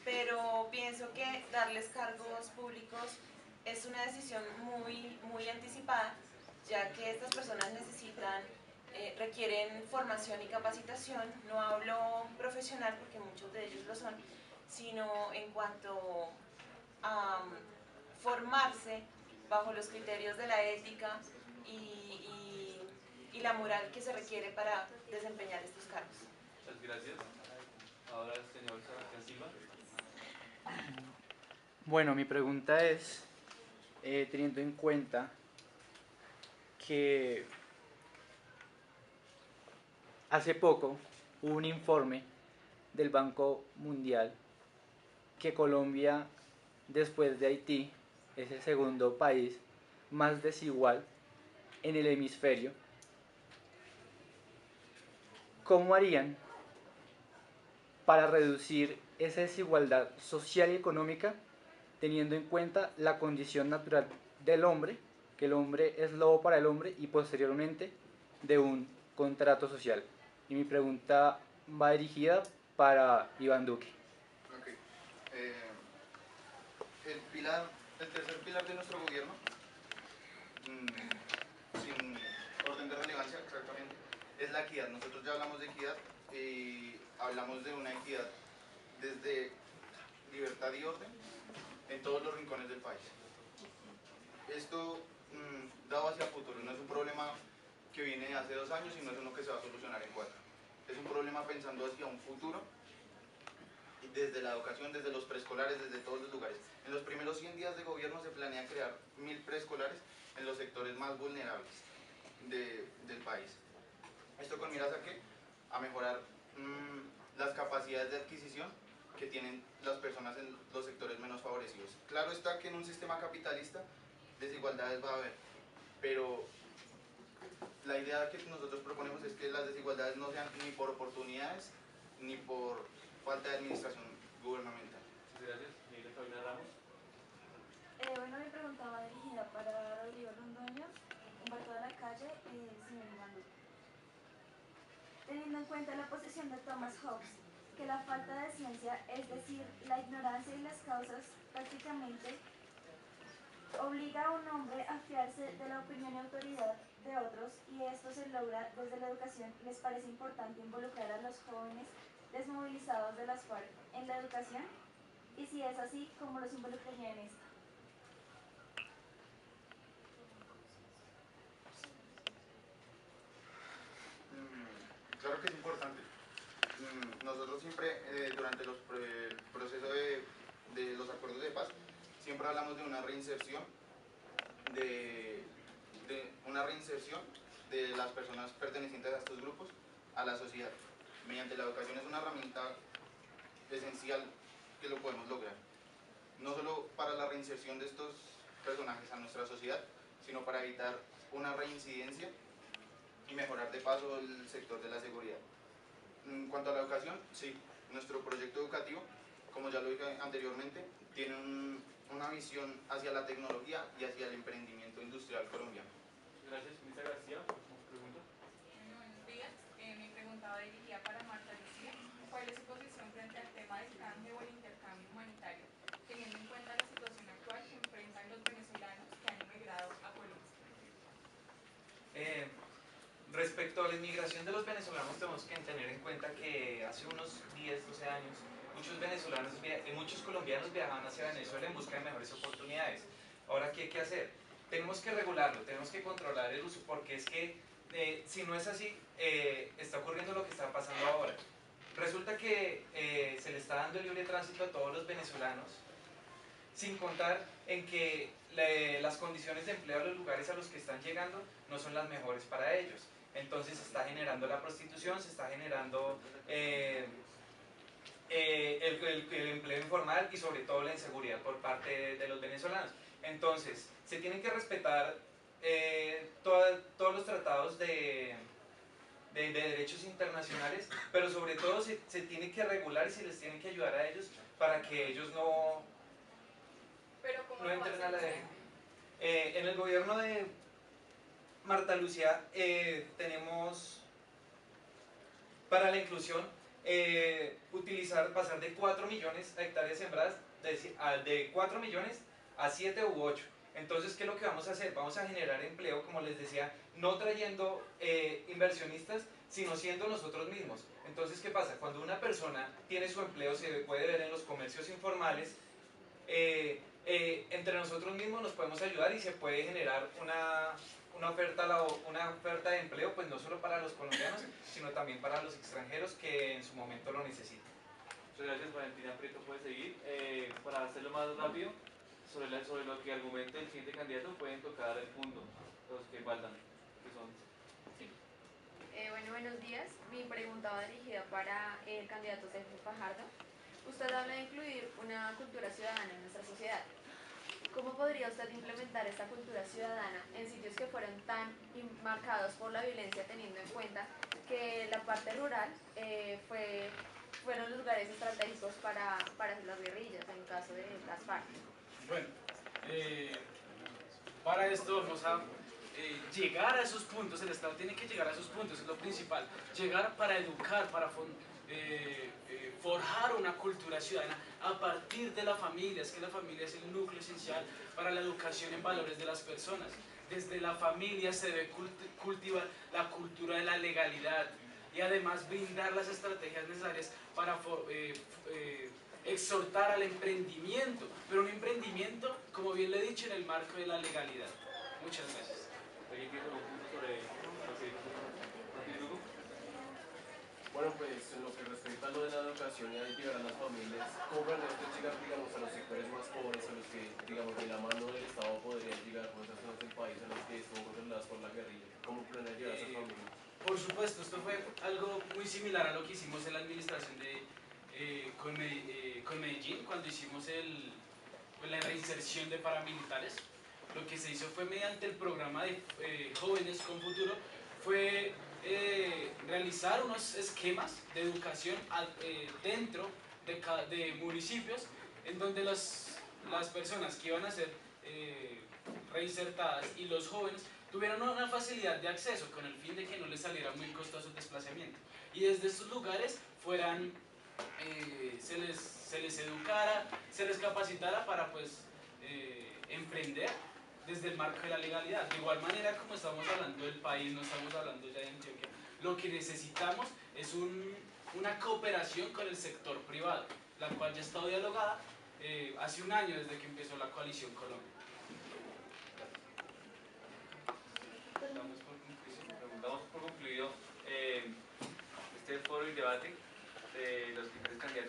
pero pienso que darles cargos públicos es una decisión muy anticipada, ya que estas personas requieren formación y capacitación. No hablo profesional porque muchos de ellos lo son, sino en cuanto a formarse bajo los criterios de la ética y la moral que se requiere para desempeñar estos cargos. Muchas gracias. Ahora el señor Sebastián Silva. Bueno, mi pregunta es, teniendo en cuenta que hace poco hubo un informe del Banco Mundial que Colombia, después de Haití, es el segundo país más desigual en el hemisferio. ¿Cómo harían para reducir esa desigualdad social y económica, teniendo en cuenta la condición natural del hombre, que el hombre es lobo para el hombre, y posteriormente de un contrato social? Y mi pregunta va dirigida para Iván Duque. Okay. El tercer pilar de nuestro gobierno, sin orden de relevancia exactamente, es la equidad. Nosotros ya hablamos de equidad y hablamos de una equidad desde libertad y orden en todos los rincones del país. Esto, dado hacia el futuro, no es un problema que viene de hace 2 años y no es uno que se va a solucionar en 4. Es un problema pensando hacia un futuro, desde la educación, desde los preescolares, desde todos los lugares. En los primeros 100 días de gobierno se planea crear 1000 preescolares en los sectores más vulnerables del país. ¿Esto con miras a qué? A mejorar las capacidades de adquisición que tienen las personas en los sectores menos favorecidos. Claro está que en un sistema capitalista desigualdades va a haber, pero la idea que nosotros proponemos es que las desigualdades no sean ni por oportunidades ni por falta de administración gubernamental. Gracias. Miguel Carolina Ramos. Bueno, mi pregunta va dirigida para Rodrigo Londoño, Humberto de la Calle, señor Iván Duque. Teniendo en cuenta la posición de Thomas Hobbes, que la falta de ciencia, es decir, la ignorancia y las causas, prácticamente obliga a un hombre a fiarse de la opinión y autoridad de otros, y esto se logra desde la educación, ¿les parece importante involucrar a los jóvenes desmovilizados de las FARC en la educación? Y si es así, ¿cómo los involucraría en esto? Claro que es importante. Nosotros siempre, durante el proceso de los acuerdos de paz, siempre hablamos de una reinserción de las personas pertenecientes a estos grupos a la sociedad. Mediante la educación es una herramienta esencial que lo podemos lograr. No solo para la reinserción de estos personajes a nuestra sociedad, sino para evitar una reincidencia y mejorar de paso el sector de la seguridad. En cuanto a la educación, sí, nuestro proyecto educativo, como ya lo dije anteriormente, tiene una visión hacia la tecnología y hacia el emprendimiento industrial colombiano. Gracias, Mr. García. ¿Pregunta? Buenos días. Mi pregunta va dirigida para Marta Lucía. ¿Cuál es su posición frente al tema del canje o el intercambio humanitario, teniendo en cuenta la situación actual que enfrentan los venezolanos que han emigrado a Colombia? Respecto a la inmigración de los venezolanos, tenemos que tener en cuenta que hace unos 10, 12 años muchos venezolanos y muchos colombianos viajaban hacia Venezuela en busca de mejores oportunidades. Ahora, ¿qué hay que hacer? Tenemos que regularlo, tenemos que controlar el uso, porque es que si no es así, está ocurriendo lo que está pasando ahora. Resulta que se le está dando libre tránsito a todos los venezolanos, sin contar en que las condiciones de empleo de los lugares a los que están llegando no son las mejores para ellos. Entonces se está generando la prostitución, se está generando el empleo informal y sobre todo la inseguridad por parte de los venezolanos. Entonces, se tienen que respetar todos los tratados de derechos internacionales, pero sobre todo se tiene que regular y se les tiene que ayudar a ellos para que ellos no entren a la deriva. En el gobierno de Marta Lucía tenemos para la inclusión pasar de 4 millones de hectáreas sembradas de 4 millones a 7 u 8. Entonces, ¿qué es lo que vamos a hacer? Vamos a generar empleo, como les decía, no trayendo inversionistas, sino siendo nosotros mismos. Entonces, ¿qué pasa? Cuando una persona tiene su empleo, se puede ver en los comercios informales, entre nosotros mismos nos podemos ayudar y se puede generar una oferta de empleo, pues no solo para los colombianos, sino también para los extranjeros que en su momento lo necesitan. Muchas gracias, Valentina Prieto, puede seguir. Para hacerlo más rápido, sobre lo que argumente el siguiente candidato, pueden tocar el punto, los que faltan, que son... Sí. Bueno, buenos días. Mi pregunta va dirigida para el candidato Sergio Fajardo. Usted habla de incluir una cultura ciudadana en nuestra sociedad. ¿Cómo podría usted implementar esta cultura ciudadana en sitios que fueron tan marcados por la violencia, teniendo en cuenta que la parte rural fueron los lugares estratégicos para las guerrillas en caso de las FARC? Bueno, para esto vamos a llegar a esos puntos. El Estado tiene que llegar a esos puntos, es lo principal. Llegar para educar, para forjar una cultura ciudadana a partir de la familia. Es que la familia es el núcleo esencial para la educación en valores de las personas. Desde la familia se debe cultivar la cultura de la legalidad y además brindar las estrategias necesarias para exhortar al emprendimiento, pero un emprendimiento, como bien le he dicho, en el marco de la legalidad. Muchas gracias. Bueno, pues en lo que respecta a lo de la educación y a llegar a las familias, ¿cómo planean ustedes llegar, digamos, a los sectores más pobres, a los que, digamos, de la mano del Estado podrían llegar con esas zonas del país, a los que están controladas por la guerrilla? ¿Cómo planean llegar a esas familias? Por supuesto, esto fue algo muy similar a lo que hicimos en la administración con Medellín, cuando hicimos la reinserción de paramilitares. Lo que se hizo fue mediante el programa de Jóvenes con Futuro, fue realizar unos esquemas de educación dentro de municipios en donde las personas que iban a ser reinsertadas y los jóvenes tuvieron una facilidad de acceso con el fin de que no les saliera muy costoso el desplazamiento, y desde estos lugares se les educara, se les capacitara para pues emprender desde el marco de la legalidad. De igual manera, como estamos hablando del país, no estamos hablando ya de Antioquia, lo que necesitamos es una cooperación con el sector privado, la cual ya ha estado dialogada hace un año desde que empezó la coalición Colombia. Damos por concluido este foro y debate de los diferentes candidatos.